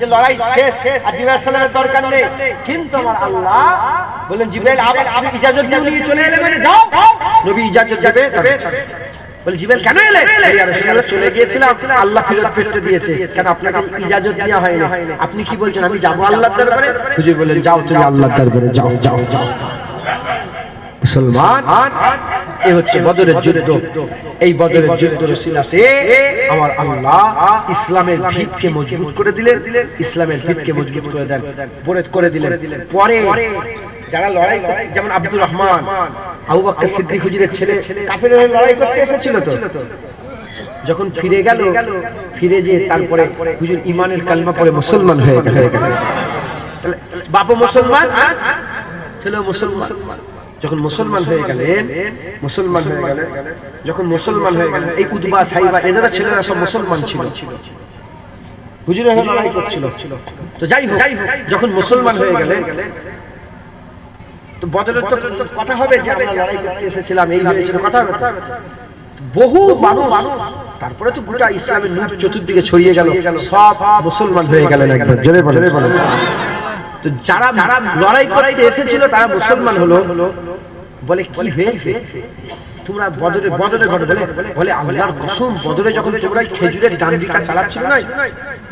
S1: যে লড়াই শেষ আর জিবরাইল সাল্লামের দরকার নেই, কিন্তু আমার আল্লাহ বলেন, জিবরাইল আপনি ইজাজত নিয়ে চলে এলে, মানে যাও নবী ইজাজত দেবে। বলে, জিবরাইল কেন এলে? ইয়া রাসূলুল্লাহ, চলে গিয়েছিলাম, আল্লাহ ফেরত পেতে দিয়েছে। কেন আপনাকে ইজাজত দেওয়া হয়নি? আপনি কি বলছেন আমি যাব আল্লাহর দরবারে? হুজুর বলেন, যাও তুমি আল্লাহর দরবারে যাও। মুসলমান, এই হচ্ছে বদরের যুদ্ধ। এই বদরের যুদ্ধের উসিলাতে আমার আল্লাহ ইসলামের ভিতকে মজবুত করে দিলেন, ইসলামের ভিতকে মজবুত করে দেন, বরেদ করে দিলেন। পরে যারা লড়াই, যেমন আব্দুর রহমান, আবু বকর সিদ্দিক হুজুরের ছেলে, কাফেরের হয়ে লড়াই করতে এসেছিল, তো যখন ফিরে গেল, ফিরে যে তারপরে হুজুর ঈমানের কালেমা পড়ে মুসলমান হয়ে গেল। বাবা মুসলমান, ছেলে মুসলমান। যখন মুসলমান হয়ে গেলেন, যখন মুসলমান হয়ে গেলেন, এই উতবা, সাইবা, এদের ছেলেরা সব মুসলমান ছিল, হুজুরের হয়ে লড়াই করছিল। তো যাই হোক, যখন মুসলমান হয়ে গেলেন, তো বদরের তো কথা হবে যে আমরা লড়াই করতে এসেছিলাম, এই হয়েছিল, কথা হবে। বহু মানুষ, তারপরে তো গোটা ইসলামের নূর চতুর্দিকে ছড়িয়ে গেল, সব মুসলমান হয়ে গেলেন। একবার জোরে বলেন। তো যারা লড়াই করতে এসেছিল তারা মুসলমান হলো। বলে, কি হয়েছে তোমরা বদরে ঘটে? বলে, আল্লাহর কসম, বদরে যখন তোমরা খেজুরের ডান্ডিটা চালাচ্ছিল না,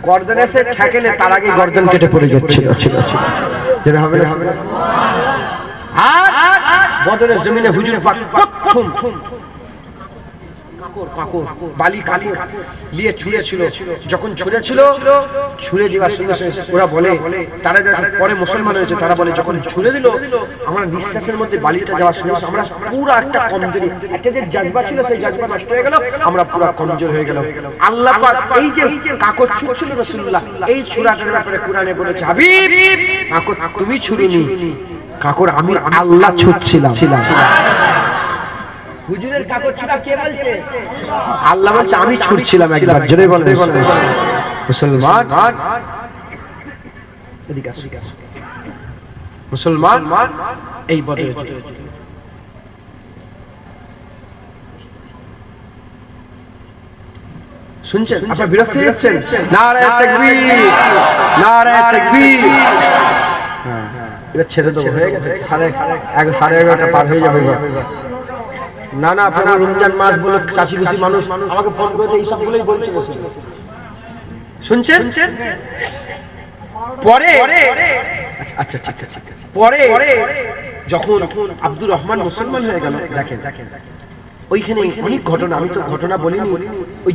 S1: গর্দন এসে ঠেকেলে, তার আগে গর্দন কেটে পড়ে যাচ্ছিল। যেটা হবে না, আর বদরের জমিনে হুজুর পাক প্রথম কাকর বালি কালি নিয়ে ছুঁড়েছিল। যখন ছুঁড়েছিল, ছুঁড়ে যাওয়ার সঙ্গে সঙ্গে ওরা বলে, তারা যারা পরে মুসলমান হয়েছে, তারা বলে, যখন ছুঁড়ে দিল আমরা নিঃশ্বাসের মধ্যে বালিটা যাওয়ার সঙ্গে আমরা পুরো একটা কমজোরি, একটা যে জাজবা ছিল সেই জাজবা নষ্ট হয়ে গেল, আমরা পুরো কমজোর হয়ে গেল। আল্লাহ পাক এই যে কাকর ছুঁড়ছিল রাসূলুল্লাহ, এই ছুঁড়াটার ব্যাপারে কোরআনে বলেছে, হাবিব কাকর তুমি ছুঁড়িনি, কাকর আমি আল্লাহ ছুঁড়ছিলাম। হুজুরের কাকর ছুঁড়া কে বলছে? আল্লাহ বলছে আমি ছুঁড়ছিলাম। একবার জোরে বলেন মুসলমান। এদিকে আসো মুসলমান, এই বদরের যুদ্ধ শুনছেন? আপনারা বিরক্ত হয়ে যাচ্ছেন? নারায়ে তাকবীর, নারায়ে তাকবীর। এবার ছেড়ে দেবো, হয়ে গেছে, 11:30 পার হয়ে যাবে। না না, আপনারা রমজান মাস বলে চাষি খুশি মানুষ আমাকে ফোন করে এই সবগুলোই বলছে, শুনছেন? পরে আচ্ছা ঠিক আছে, পরে যখন আব্দুর রহমান মুসলমান হয়ে গেল, দেখেন ওইখানে অনেক ঘটনা, আমি তো ঘটনা বলিনি, ওই